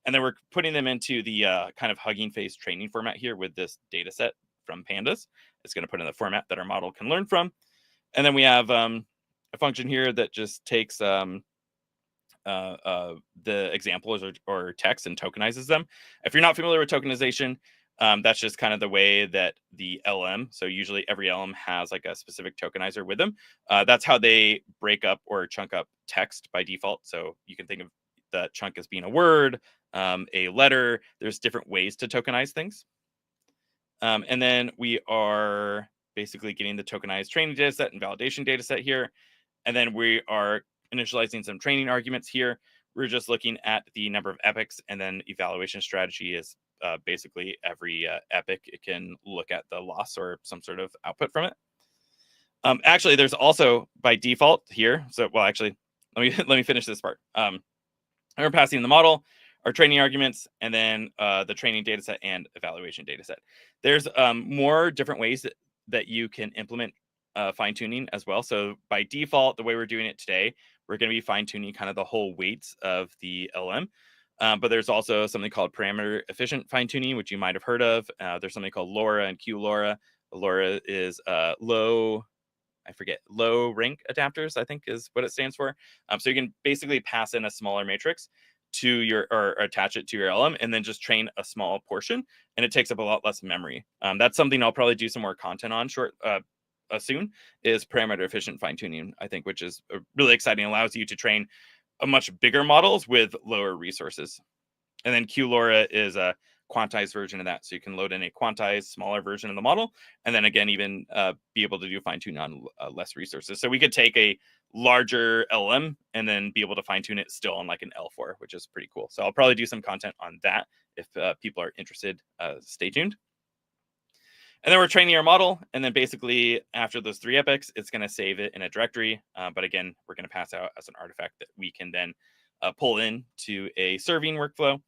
And then we're putting them into the kind of Hugging Face training format here with this data set from pandas. It's going to put in the format that our model can learn from. And then we have a function here that just takes the examples or text and tokenizes them. If you're not familiar with tokenization, that's just kind of the way that the LM, so usually every LM has like a specific tokenizer with them. That's how they break up or chunk up text by default. So you can think of the chunk as being a word, a letter. There's different ways to tokenize things. And then we are basically getting the tokenized training data set and validation data set here. And then we are initializing some training arguments here. We're just looking at the number of epochs, and then evaluation strategy is basically every epoch it can look at the loss or some sort of output from it. Actually, there's also by default here. So, well, actually, let me finish this part. We're passing the model, our training arguments, and then the training data set and evaluation data set. There's more different ways that you can implement fine tuning as well. So by default, the way we're doing it today, we're going to be fine tuning kind of the whole weights of the LM. But there's also something called parameter efficient fine tuning, which you might have heard of. There's something called LoRa and QLoRa. LoRa is low rank adapters, I think is what it stands for. So you can basically pass in a smaller matrix to your or attach it to your LM and then just train a small portion, and it takes up a lot less memory. That's something I'll probably do some more content on soon, is parameter efficient fine tuning, I think, which is really exciting. Allows you to train a much bigger models with lower resources. And then QLoRa is a quantized version of that. So you can load in a quantized, smaller version of the model, and then again, even be able to do fine tune on less resources. So we could take a larger LM and then be able to fine tune it still on like an L4, which is pretty cool. So I'll probably do some content on that if people are interested. Stay tuned. And then we're training our model. And then basically after those 3 epochs, it's going to save it in a directory. But again, we're going to pass out as an artifact that we can then pull in to a serving workflow.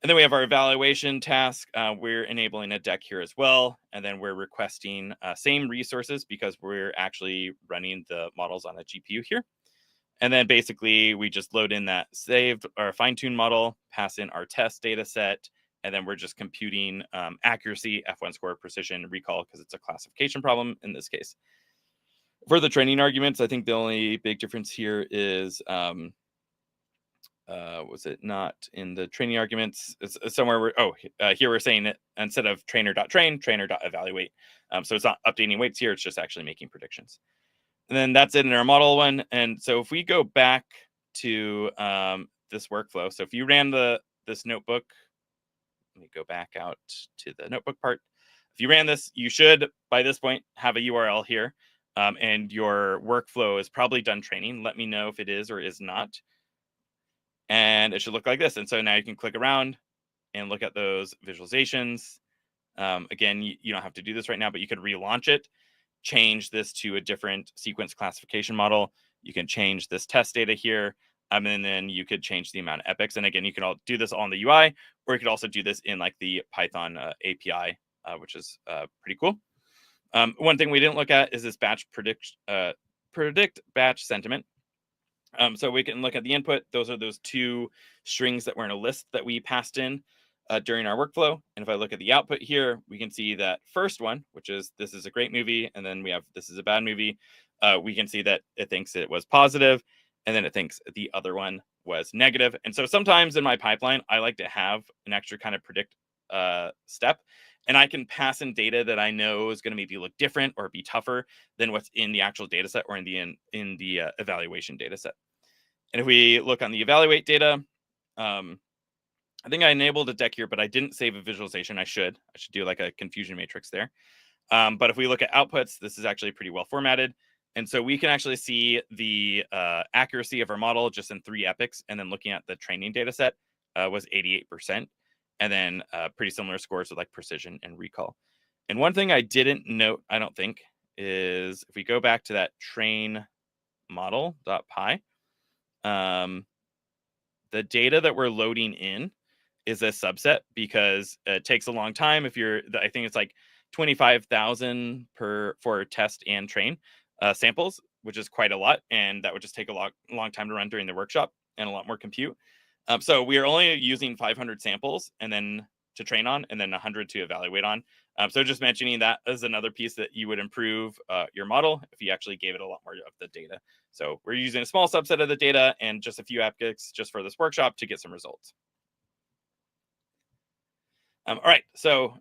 And then we have our evaluation task. We're enabling a deck here as well. And then we're requesting same resources because we're actually running the models on a GPU here. And then basically we just load in that saved or fine-tuned model, pass in our test data set, and then we're just computing accuracy, F1 score, precision, recall, because it's a classification problem in this case. For the training arguments, I think the only big difference here is, was it not in the training arguments? It's somewhere where, here we're saying it instead of trainer.train, trainer.evaluate. So it's not updating weights here, it's just actually making predictions. And then that's it in our model one. And so if we go back to this workflow, so if you ran this notebook, let me go back out to the notebook part. If you ran this, you should, by this point, have a URL here. And your workflow is probably done training. Let me know if it is or is not. And it should look like this. And so now you can click around and look at those visualizations. Again, you don't have to do this right now, but you could relaunch it, change this to a different sequence classification model. You can change this test data here. And then you could change the amount of epochs. And again, you can all do this on the UI, or you could also do this in like the Python API, which is pretty cool. One thing we didn't look at is this batch predict batch sentiment. So we can look at the input. Those are those 2 strings that were in a list that we passed in during our workflow. And if I look at the output here, we can see that first one, which is this is a great movie. And then we have this is a bad movie. We can see that it thinks it was positive, and then it thinks the other one was negative. And so sometimes in my pipeline, I like to have an extra kind of predict step. And I can pass in data that I know is going to maybe look different or be tougher than what's in the actual data set or in the evaluation data set. And if we look on the evaluate data, I think I enabled a deck here, but I didn't save a visualization. I should do like a confusion matrix there. But if we look at outputs, this is actually pretty well formatted. And so we can actually see the accuracy of our model just in 3 epochs. And then looking at the training data set was 88%. And then pretty similar scores with like precision and recall. And one thing I didn't note, I don't think, is if we go back to that train model.py, the data that we're loading in is a subset because it takes a long time. If you're, I think it's like 25,000 for test and train samples, which is quite a lot. And that would just take a long time to run during the workshop and a lot more compute. So we are only using 500 samples and then to train on, and then 100 to evaluate on. So just mentioning that as another piece that you would improve your model if you actually gave it a lot more of the data. So we're using a small subset of the data and just a few epics just for this workshop to get some results. All right, so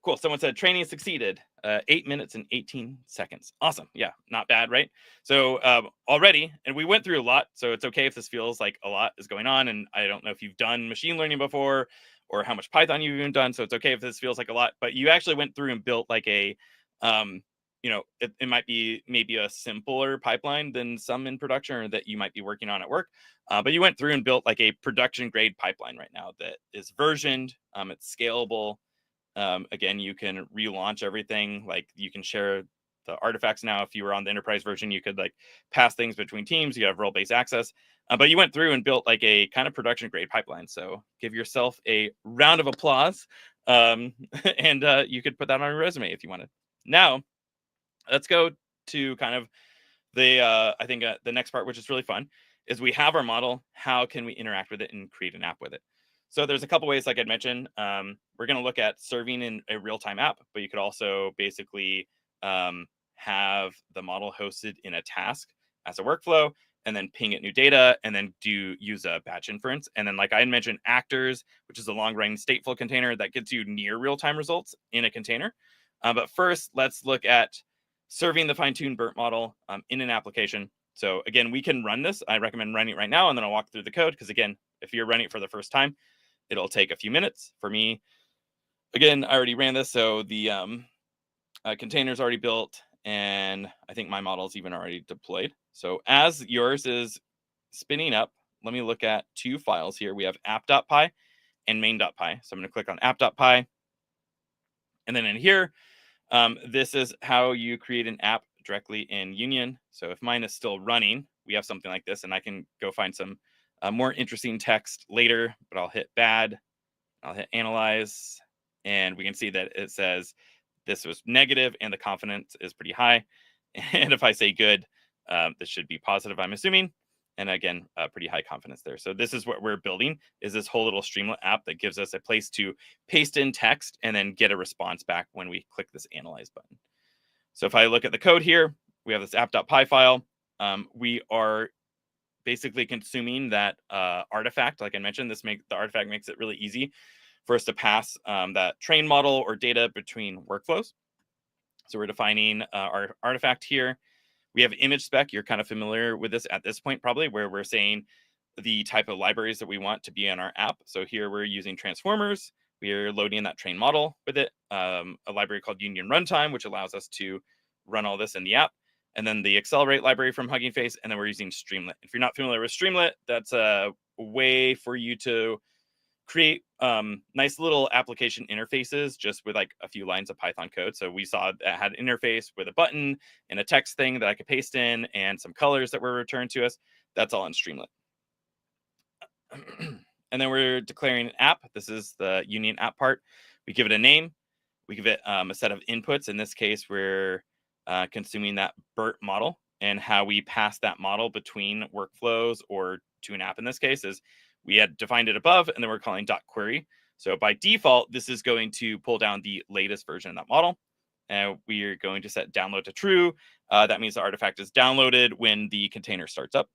cool. Someone said training succeeded. 8 minutes and 18 seconds. Awesome. Yeah, not bad, right? So already, and we went through a lot, so it's okay if this feels like a lot is going on. And I don't know if you've done machine learning before or how much Python you've even done. So it's okay if this feels like a lot, but you actually went through and built like a, it might be maybe a simpler pipeline than some in production or that you might be working on at work. But you went through and built like a production grade pipeline right now that is versioned, it's scalable. Again, you can relaunch everything. Like you can share the artifacts now. If you were on the enterprise version, you could like pass things between teams. You have role-based access. But you went through and built like a kind of production grade pipeline. So give yourself a round of applause. And you could put that on your resume if you wanted. Now, let's go to kind of the, I think the next part, which is really fun, is we have our model. How can we interact with it and create an app with it? So there's a couple ways, like I'd mentioned. We're going to look at serving in a real-time app, but you could also basically have the model hosted in a task as a workflow, and then ping it new data, and then use a batch inference. And then, like I mentioned, actors, which is a long-running stateful container that gets you near real-time results in a container. But first, let's look at serving the fine-tuned BERT model in an application. So again, we can run this. I recommend running it right now, and then I'll walk through the code. Because again, if you're running it for the first time, it'll take a few minutes. For me, again, I already ran this, so the container's already built, and I think my model's even already deployed. So as yours is spinning up, let me look at two files here. We have app.py and main.py. So I'm going to click on app.py. And then in here, this is how you create an app directly in Union. So if mine is still running, we have something like this, and I can go find some more interesting text later, but I'll hit bad. I'll hit analyze, and we can see that it says this was negative and the confidence is pretty high. And if I say good, this should be positive, I'm assuming. And again, pretty high confidence there. So this is what we're building, is this whole little Streamlit app that gives us a place to paste in text and then get a response back when we click this analyze button. So if I look at the code here, we have this app.py file. We are basically consuming that artifact. Like I mentioned, the artifact makes it really easy for us to pass that train model or data between workflows. So we're defining our artifact here. We have image spec. You're kind of familiar with this at this point, probably, where we're saying the type of libraries that we want to be in our app. So here we're using transformers. We're loading that train model with it, a library called union runtime, which allows us to run all this in the app. And then the accelerate library from Hugging Face. And then we're using Streamlit. If you're not familiar with Streamlit, that's a way for you to create nice little application interfaces just with like a few lines of Python code. So we saw that had an interface with a button and a text thing that I could paste in and some colors that were returned to us. That's all in Streamlit. And then we're declaring an app. This is the Union app part. We give it a name. We give it a set of inputs. In this case, we're consuming that BERT model, and how we pass that model between workflows or to an app in this case is we had defined it above, and then we're calling .query. So by default, this is going to pull down the latest version of that model. And we are going to set download to true. That means the artifact is downloaded when the container starts up.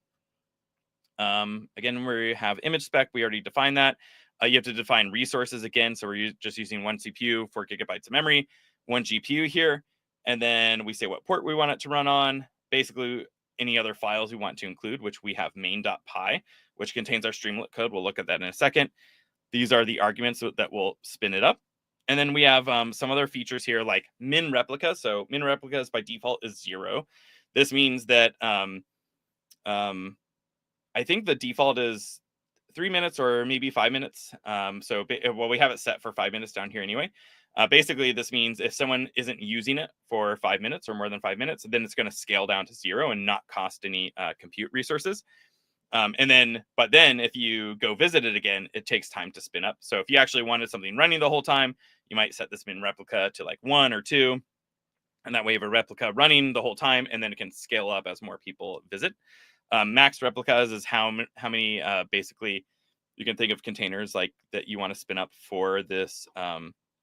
Again, we have image spec. We already defined that. You have to define resources again. So we're just using one CPU, 4 gigabytes of memory, one GPU here. And then we say what port we want it to run on. Basically, any other files we want to include, which we have main.py, which contains our Streamlit code. We'll look at that in a second. These are the arguments that will spin it up. And then we have some other features here like min replica. So min replicas by default is 0. This means that I think the default is 3 minutes or maybe 5 minutes. We have it set for 5 minutes down here anyway. Basically, this means if someone isn't using it for 5 minutes or more than 5 minutes, then it's going to scale down to 0 and not cost any compute resources. But then if you go visit it again, it takes time to spin up. So if you actually wanted something running the whole time, you might set this min replica to like 1 or 2. And that way you have a replica running the whole time, and then it can scale up as more people visit. Max replicas is how many basically you can think of containers like that you want to spin up for this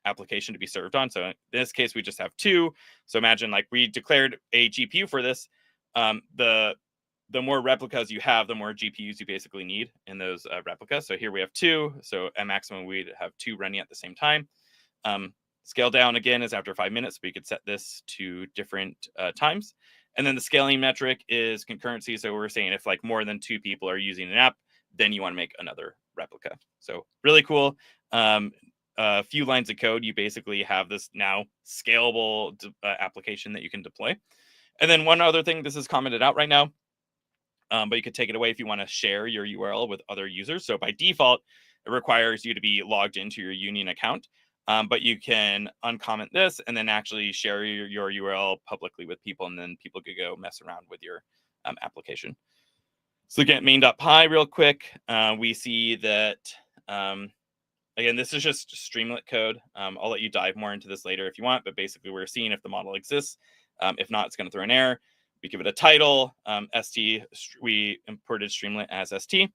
application to be served on. So in this case, we just have 2. So imagine like we declared a GPU for this. The more replicas you have, the more GPUs you basically need in those replicas. So here we have 2. So at maximum, we'd have 2 running at the same time. Scale down again is after 5 minutes. We could set this to different times. And then the scaling metric is concurrency. So we're saying if like more than 2 people are using an app, then you want to make another replica. So really cool. A few lines of code, you basically have this now scalable application that you can deploy. And then one other thing, this is commented out right now, but you could take it away if you want to share your URL with other users. So by default, it requires you to be logged into your Union account. But you can uncomment this and then actually share your URL publicly with people, and then people could go mess around with your application. So looking at main.py real quick, we see that, again, this is just Streamlit code. I'll let you dive more into this later if you want, but basically we're seeing if the model exists. If not, it's going to throw an error. We give it a title, st, we imported Streamlit as st.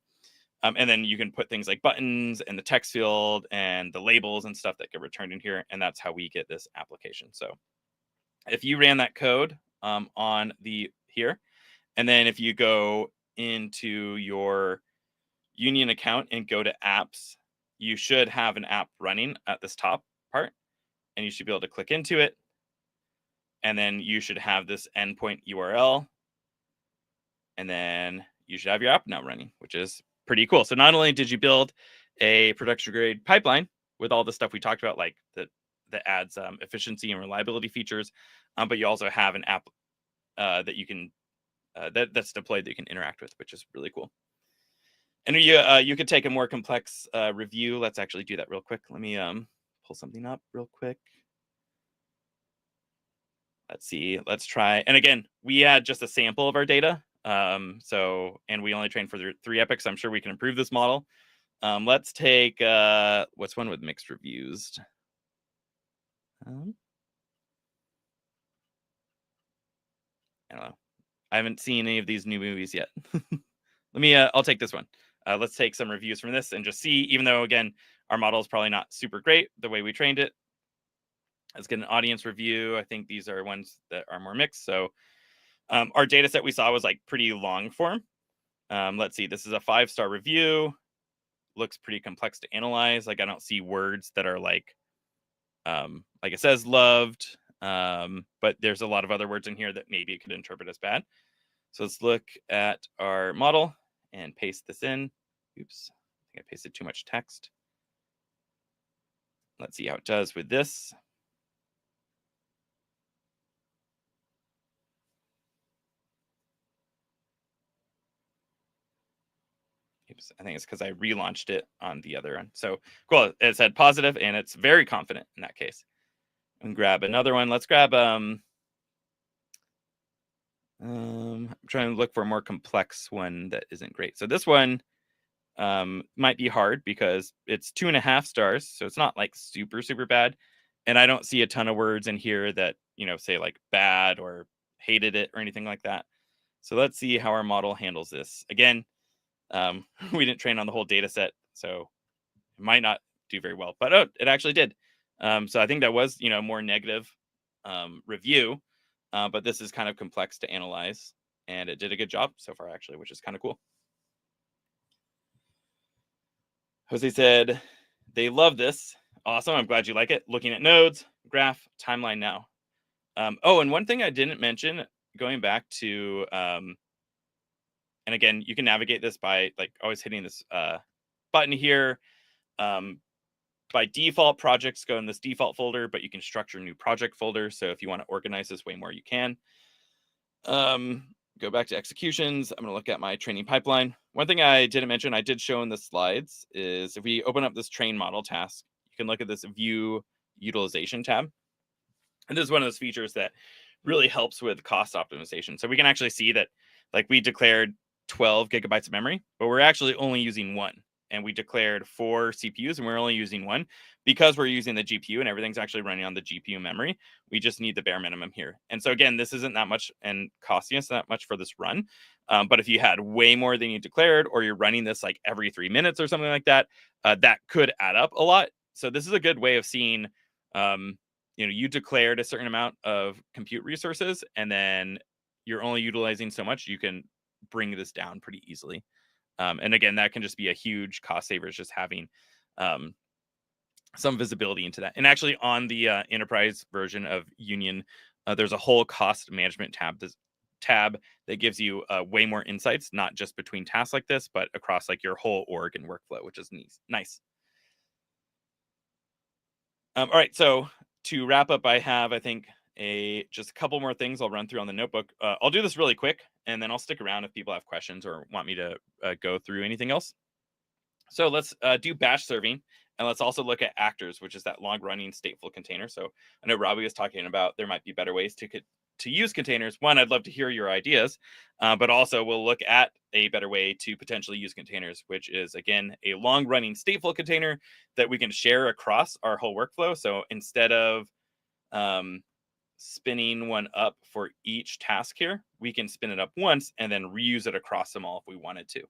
And then you can put things like buttons and the text field and the labels and stuff that get returned in here. And that's how we get this application. So if you ran that code on here, and then if you go into your Union account and go to apps, you should have an app running at this top part, and you should be able to click into it. And then you should have this endpoint URL. And then you should have your app now running, which is pretty cool. So not only did you build a production grade pipeline with all the stuff we talked about, like that adds efficiency and reliability features, but you also have an app that you can that's deployed that you can interact with, which is really cool. And you could take a more complex review. Let's actually do that real quick. Let me pull something up real quick. Let's see. Let's try. And again, we had just a sample of our data. And we only trained for 3 epochs. I'm sure we can improve this model. Let's take what's one with mixed reviews. I don't know. I haven't seen any of these new movies yet. I'll take this one. Let's take some reviews from this and just see, even though again, our model is probably not super great the way we trained it. Let's get an audience review. I think these are ones that are more mixed. So our data set we saw was like pretty long form. Let's see, this is a 5-star review. Looks pretty complex to analyze. Like I don't see words that are like it says loved, but there's a lot of other words in here that maybe it could interpret as bad. So let's look at our model and paste this in. Oops, I think I pasted too much text. Let's see how it does with this. I think it's because I relaunched it on the other one. So cool. It said positive, and it's very confident in that case. And grab another one. Let's grab I'm trying to look for a more complex one that isn't great. So this one might be hard because it's 2.5 stars, so it's not like super bad. And I don't see a ton of words in here that say like bad or hated it or anything like that. So let's see how our model handles this. Again, we didn't train on the whole data set, so it might not do very well, but it actually did. So I think that was, more negative review, but this is kind of complex to analyze, and it did a good job so far, actually, which is kind of cool. Jose said they love this. Awesome. I'm glad you like it. Looking at nodes, graph, timeline now. And one thing I didn't mention, going back to and again, you can navigate this by like always hitting this button here. By default, projects go in this default folder, but you can structure new project folders. So if you want to organize this way more, you can. Go back to executions. I'm going to look at my training pipeline. One thing I didn't mention, I did show in the slides, is if we open up this train model task, you can look at this view utilization tab. And this is one of those features that really helps with cost optimization. So we can actually see that like we declared 12 gigabytes of memory, but we're actually only using 1. And we declared 4 CPUs and we're only using 1 because we're using the GPU and everything's actually running on the GPU memory. We just need the bare minimum here. And so again, this isn't that much and costing us that much for this run. But if you had way more than you declared, or you're running this like every 3 minutes or something like that, that could add up a lot. So this is a good way of seeing You declared a certain amount of compute resources, and then you're only utilizing so much, you can bring this down pretty easily. And again, that can just be a huge cost saver, just having some visibility into that. And actually, on the enterprise version of Union, there's a whole cost management tab that gives you way more insights, not just between tasks like this, but across like your whole org and workflow, which is nice. All right, so to wrap up, I have, I think, just a couple more things I'll run through on the notebook. I'll do this really quick, and then I'll stick around if people have questions or want me to go through anything else. So let's do batch serving, and let's also look at actors, which is that long-running stateful container. So I know Robbie was talking about there might be better ways to use containers. One, I'd love to hear your ideas, but also we'll look at a better way to potentially use containers, which is, again, a long-running stateful container that we can share across our whole workflow. So instead of spinning one up for each task here, we can spin it up once and then reuse it across them all if we wanted to.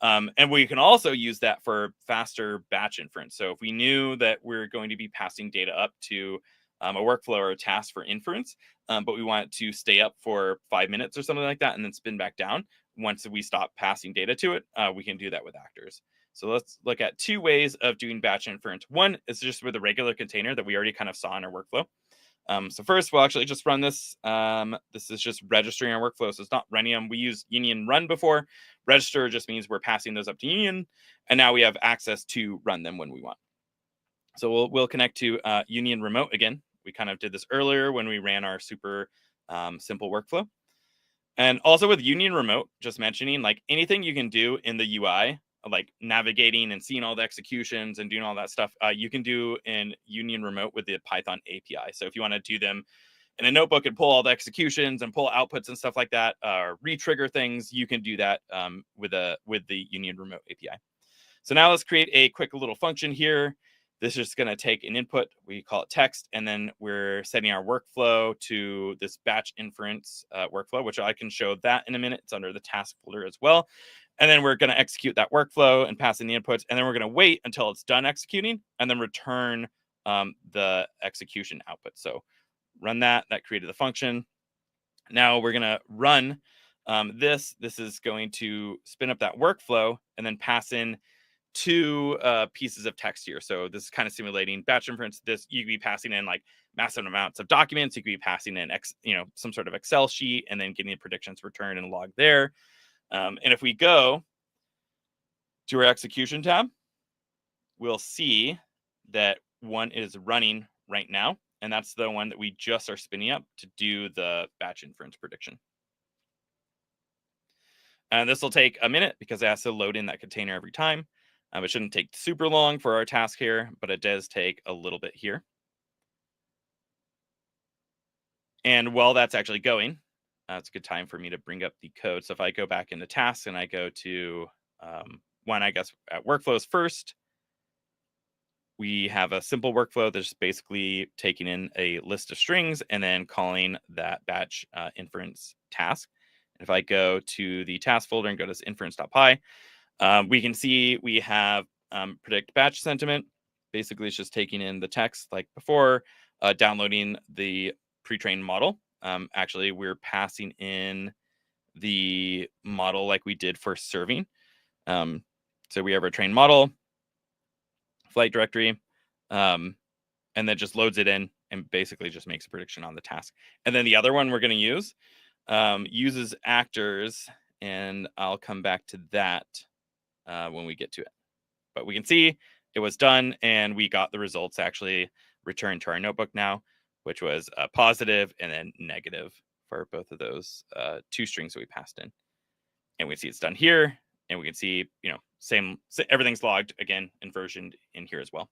And we can also use that for faster batch inference. So if we knew that we're going to be passing data up to a workflow or a task for inference, but we want it to stay up for 5 minutes or something like that, and then spin back down once we stop passing data to it, we can do that with actors. So let's look at two ways of doing batch inference. One is just with a regular container that we already kind of saw in our workflow. So first, we'll actually just run this. This is just registering our workflow, so it's not running them. We used union run before. Register just means we're passing those up to union, and now we have access to run them when we want. So we'll connect to union remote again. We kind of did this earlier when we ran our super simple workflow. And also with union remote, just mentioning, like, anything you can do in the UI, like navigating and seeing all the executions and doing all that stuff, you can do in union remote with the Python API. So if you want to do them in a notebook and pull all the executions and pull outputs and stuff like that, or re-trigger things, you can do that with the union remote API. So now let's create a quick little function here. This is going to take an input, we call it text, and then we're setting our workflow to this batch inference workflow, which I can show that in a minute. It's under the task folder as well. And then we're going to execute that workflow and pass in the inputs, and then we're going to wait until it's done executing and then return the execution output. So run that created the function. Now we're going to run this. This is going to spin up that workflow and then pass in two pieces of text here. So this is kind of simulating batch inference. This, you could be passing in like massive amounts of documents. You could be passing in some sort of Excel sheet and then getting the predictions returned and log there. And if we go to our execution tab, we'll see that one is running right now, and that's the one that we just are spinning up to do the batch inference prediction. And this will take a minute because it has to load in that container every time. It shouldn't take super long for our task here, but it does take a little bit here. And while that's actually going, it's a good time for me to bring up the code. So if I go back into tasks and I go to one, I guess, at workflows first, we have a simple workflow that's basically taking in a list of strings and then calling that batch inference task. And if I go to the task folder and go to this inference.py, we can see we have predict batch sentiment. Basically, it's just taking in the text like before, downloading the pre-trained model. Actually, we're passing in the model like we did for serving. So we have our trained model, flight directory, and then just loads it in and basically just makes a prediction on the task. And then the other one we're going to use uses actors, and I'll come back to that when we get to it. But we can see it was done, and we got the results actually returned to our notebook now, which was positive and then negative for both of those two strings that we passed in. And we can see it's done here, and we can see, everything's logged again and versioned in here as well.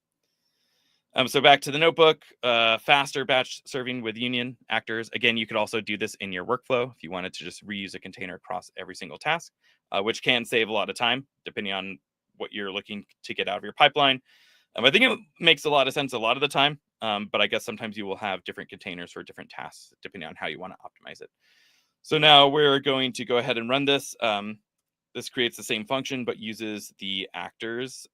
So back to the notebook, faster batch serving with union actors. Again, you could also do this in your workflow if you wanted to just reuse a container across every single task, which can save a lot of time depending on what you're looking to get out of your pipeline. I think it makes a lot of sense a lot of the time, but I guess sometimes you will have different containers for different tasks depending on how you want to optimize it. So now we're going to go ahead and run this. This creates the same function, but uses the actors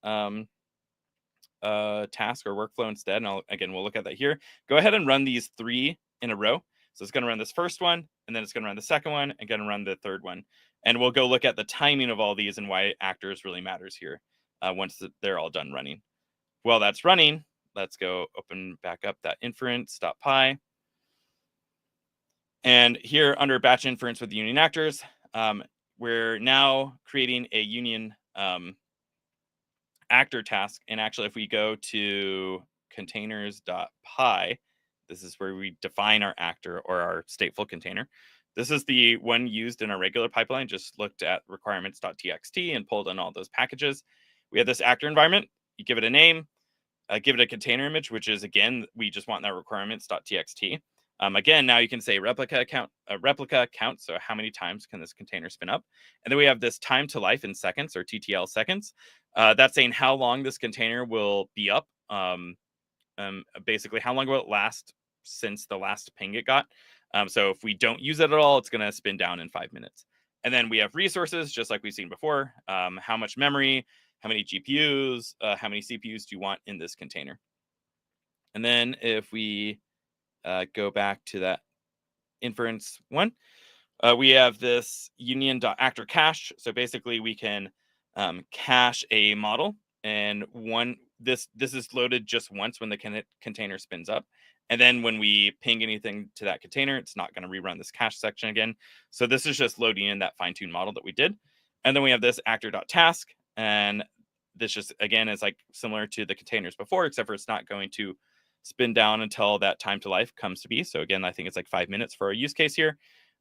task or workflow instead, and we'll look at that here. Go ahead and run these 3 in a row. So it's going to run this first one, and then it's going to run the second one, and going to run the third one. And we'll go look at the timing of all these and why actors really matters here once they're all done running. While that's running, let's go open back up that inference.py. And here under batch inference with union actors, we're now creating a union actor task. And actually, if we go to containers.py, this is where we define our actor or our stateful container. This is the one used in our regular pipeline, just looked at requirements.txt and pulled in all those packages. We have this actor environment. You give it a name, give it a container image, which is, again, we just want that requirements.txt. Again, now you can say replica count. So how many times can this container spin up? And then we have this time to life in seconds, or TTL seconds. That's saying how long this container will be up. Basically, how long will it last since the last ping it got? So if we don't use it at all, it's going to spin down in 5 minutes. And then we have resources, just like we've seen before. How much memory, how many GPUs, how many CPUs do you want in this container? And then if we go back to that inference one, we have this union.actor cache. So basically, we can cache a model, and this is loaded just once when the container spins up. And then when we ping anything to that container, it's not going to rerun this cache section again. So this is just loading in that fine-tuned model that we did. And then we have this actor.task. And this just, again, is like similar to the containers before, except for it's not going to spin down until that time to life comes to be. So again, I think it's like 5 minutes for our use case here.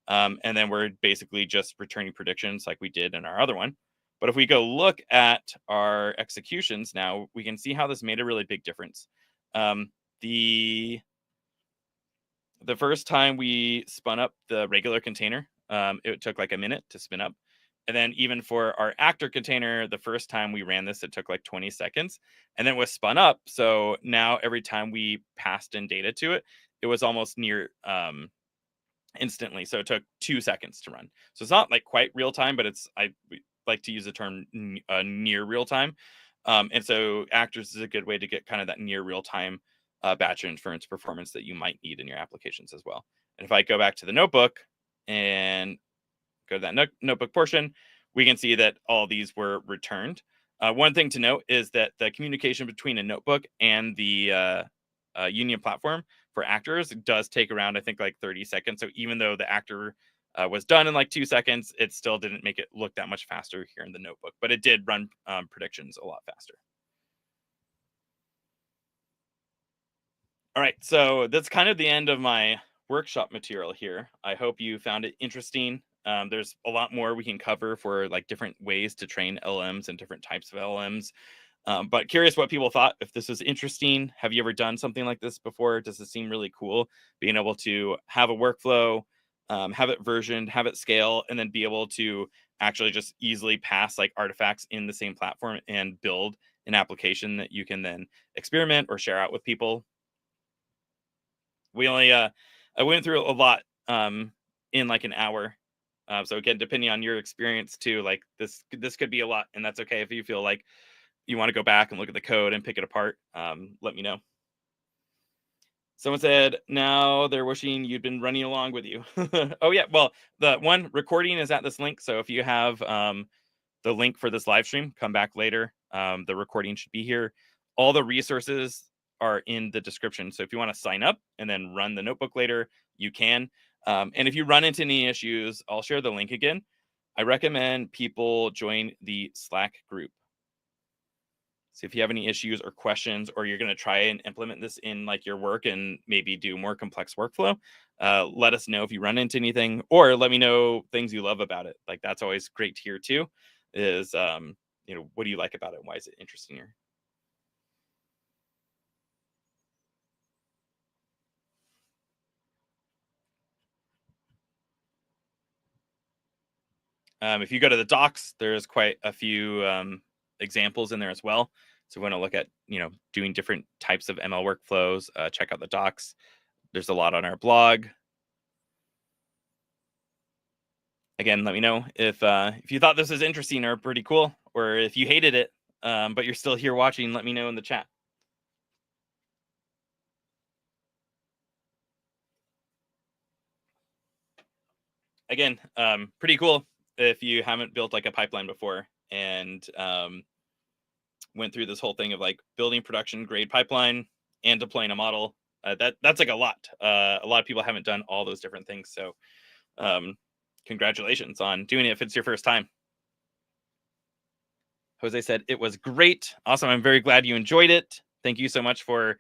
And then we're basically just returning predictions like we did in our other one. But if we go look at our executions now, we can see how this made a really big difference. The first time we spun up the regular container, it took like a minute to spin up. And then even for our actor container, the first time we ran this, it took like 20 seconds. And then it was spun up. So now every time we passed in data to it, it was almost near instantly. So it took 2 seconds to run. So it's not like quite real time, but I like to use the term near real time. And so actors is a good way to get kind of that near real time batch inference performance that you might need in your applications as well. And if I go back to the notebook and go to that notebook portion, we can see that all these were returned. One thing to note is that the communication between a notebook and the Union platform for actors does take around, I think, like 30 seconds. So even though the actor was done in like 2 seconds, it still didn't make it look that much faster here in the notebook, but it did run predictions a lot faster. All right, so that's kind of the end of my workshop material here. I hope you found it interesting. There's a lot more we can cover for like different ways to train LLMs and different types of LLMs. But curious what people thought, if this was interesting. Have you ever done something like this before? Does it seem really cool being able to have a workflow, have it versioned, have it scale, and then be able to actually just easily pass like artifacts in the same platform and build an application that you can then experiment or share out with people? I went through a lot in like an hour. So again, depending on your experience too, like this could be a lot, and that's okay if you feel like you want to go back and look at the code and pick it apart. Let me know. Someone said now they're wishing you'd been running along with you. Oh yeah, well, the one recording is at this link. So if you have the link for this live stream, come back later. The recording should be here. All the resources are in the description. So if you want to sign up and then run the notebook later, you can. And if you run into any issues, I'll share the link again. I recommend people join the Slack group. So if you have any issues or questions, or you're going to try and implement this in like your work and maybe do more complex workflow, let us know if you run into anything, or let me know things you love about it. Like that's always great to hear too, is, what do you like about it? Why is it interesting here? If you go to the docs, there's quite a few examples in there as well. So if you want to look at, doing different types of ML workflows, check out the docs. There's a lot on our blog. Again, let me know if you thought this was interesting or pretty cool, or if you hated it, but you're still here watching, let me know in the chat. again, pretty cool if you haven't built like a pipeline before and went through this whole thing of like building production grade pipeline and deploying a model. That's like a lot. A lot of people haven't done all those different things. So congratulations on doing it if it's your first time. Jose said it was great. Awesome. I'm very glad you enjoyed it. Thank you so much for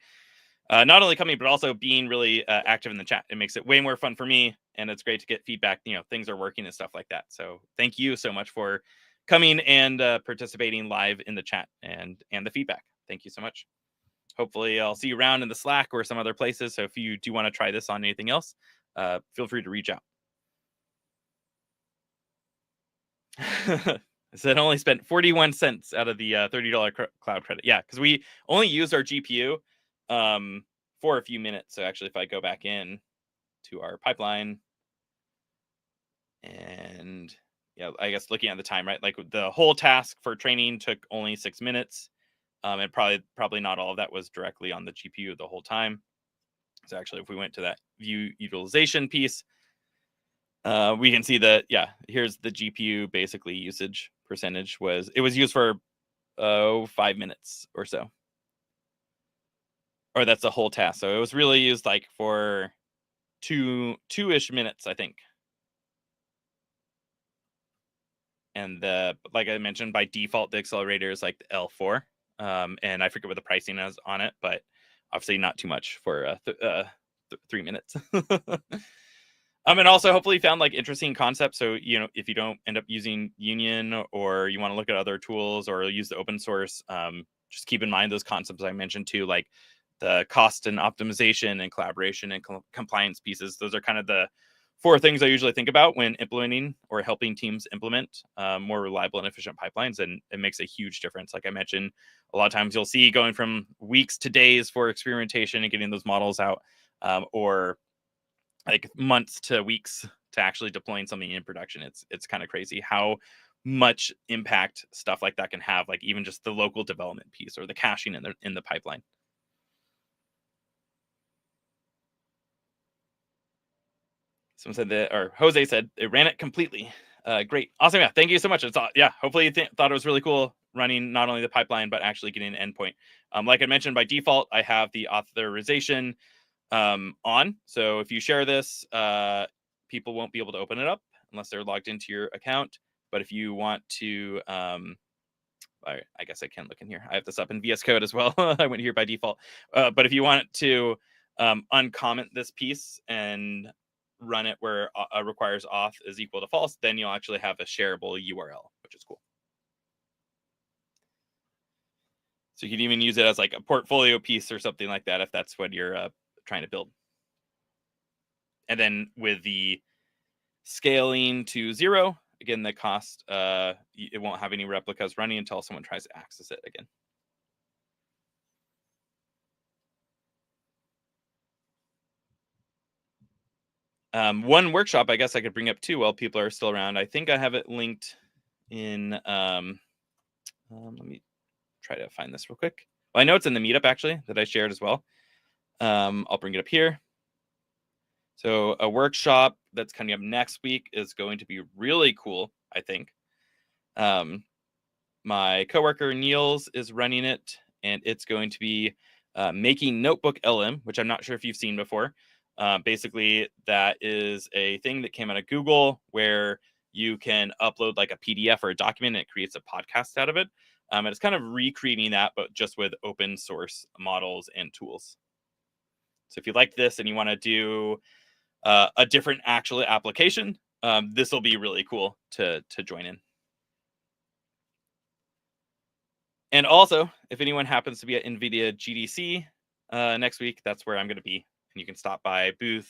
not only coming, but also being really active in the chat. It makes it way more fun for me. And it's great to get feedback, things are working and stuff like that. So thank you so much for coming and participating live in the chat and the feedback. Thank you so much. Hopefully I'll see you around in the Slack or some other places. So if you do want to try this on anything else, feel free to reach out. So it only spent 41 cents out of the $30 cloud credit. Yeah, because we only used our GPU for a few minutes. So actually, if I go back in to our pipeline and yeah, I guess looking at the time, right? Like the whole task for training took only 6 minutes. And probably not all of that was directly on the GPU the whole time. So actually, if we went to that view utilization piece, we can see that, yeah, here's the GPU basically usage percentage it was used for 5 minutes or so. Or that's the whole task. So it was really used like for two-ish minutes, I think. And like I mentioned, by default, the accelerator is like the L4. And I forget what the pricing is on it, but obviously not too much for 3 minutes. And also hopefully found like interesting concepts. So, if you don't end up using Union or you want to look at other tools or use the open source, just keep in mind those concepts I mentioned too, like the cost and optimization and collaboration and compliance pieces. Those are kind of the 4 things I usually think about when implementing or helping teams implement more reliable and efficient pipelines. And it makes a huge difference. Like I mentioned, a lot of times you'll see going from weeks to days for experimentation and getting those models out, or like months to weeks to actually deploying something in production. It's kind of crazy how much impact stuff like that can have, like even just the local development piece or the caching in the pipeline. Someone said that, or Jose said it ran it completely. Great. Awesome. Yeah. Thank you so much. It's hopefully you thought it was really cool running not only the pipeline, but actually getting an endpoint. Like I mentioned, by default, I have the authorization on. So if you share this, people won't be able to open it up unless they're logged into your account. But if you want to, I guess I can look in here. I have this up in VS Code as well. I went here by default. But if you want to uncomment this piece and run it where requires auth is equal to false, then you'll actually have a shareable URL, which is cool. So you can even use it as like a portfolio piece or something like that if that's what you're trying to build. And then with the scaling to 0, again, the cost, it won't have any replicas running until someone tries to access it again. One workshop I guess I could bring up too while people are still around. I think I have it linked in, let me try to find this real quick. Well, I know it's in the meetup actually that I shared as well. I'll bring it up here. So a workshop that's coming up next week is going to be really cool, I think. My coworker Niels is running it, and it's going to be making Notebook LM, which I'm not sure if you've seen before. Basically, that is a thing that came out of Google where you can upload like a PDF or a document and it creates a podcast out of it. And it's kind of recreating that, but just with open source models and tools. So if you like this and you want to do a different actual application, this will be really cool to join in. And also, if anyone happens to be at NVIDIA GDC next week, that's where I'm going to be. And you can stop by booth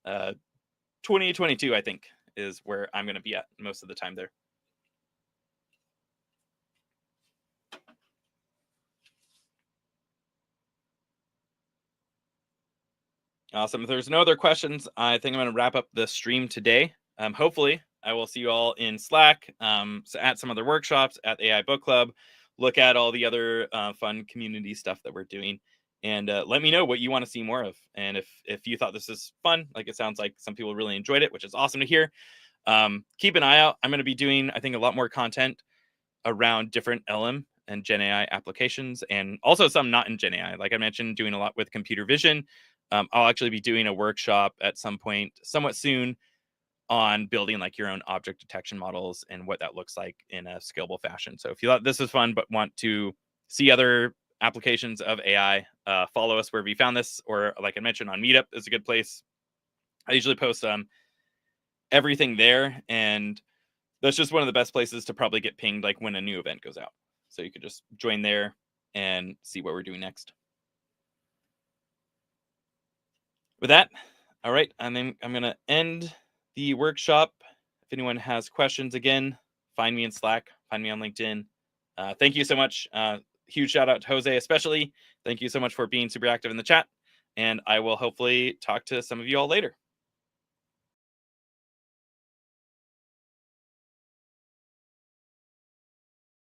2022, I think, is where I'm going to be at most of the time there. Awesome. If there's no other questions, I think I'm going to wrap up the stream today. Hopefully, I will see you all in Slack, so at some other workshops, at AI Book Club, look at all the other fun community stuff that we're doing. And let me know what you want to see more of. And if you thought this is fun, like it sounds like some people really enjoyed it, which is awesome to hear, Keep an eye out. I'm going to be doing, I think, a lot more content around different LM and Gen AI applications, and also some not in Gen AI. Like I mentioned, doing a lot with computer vision. I'll actually be doing a workshop at some point, somewhat soon, on building like your own object detection models and what that looks like in a scalable fashion. So if you thought this was fun but want to see other applications of AI, follow us wherever you found this, or like I mentioned, on Meetup is a good place. I usually post everything there, and that's just one of the best places to probably get pinged like when a new event goes out. So you could just join there and see what we're doing next. With that, all right, I'm going to end the workshop. If anyone has questions, again, find me in Slack, find me on LinkedIn. Thank you so much. Huge shout out to Jose, especially. Thank you so much for being super active in the chat. And I will hopefully talk to some of you all later.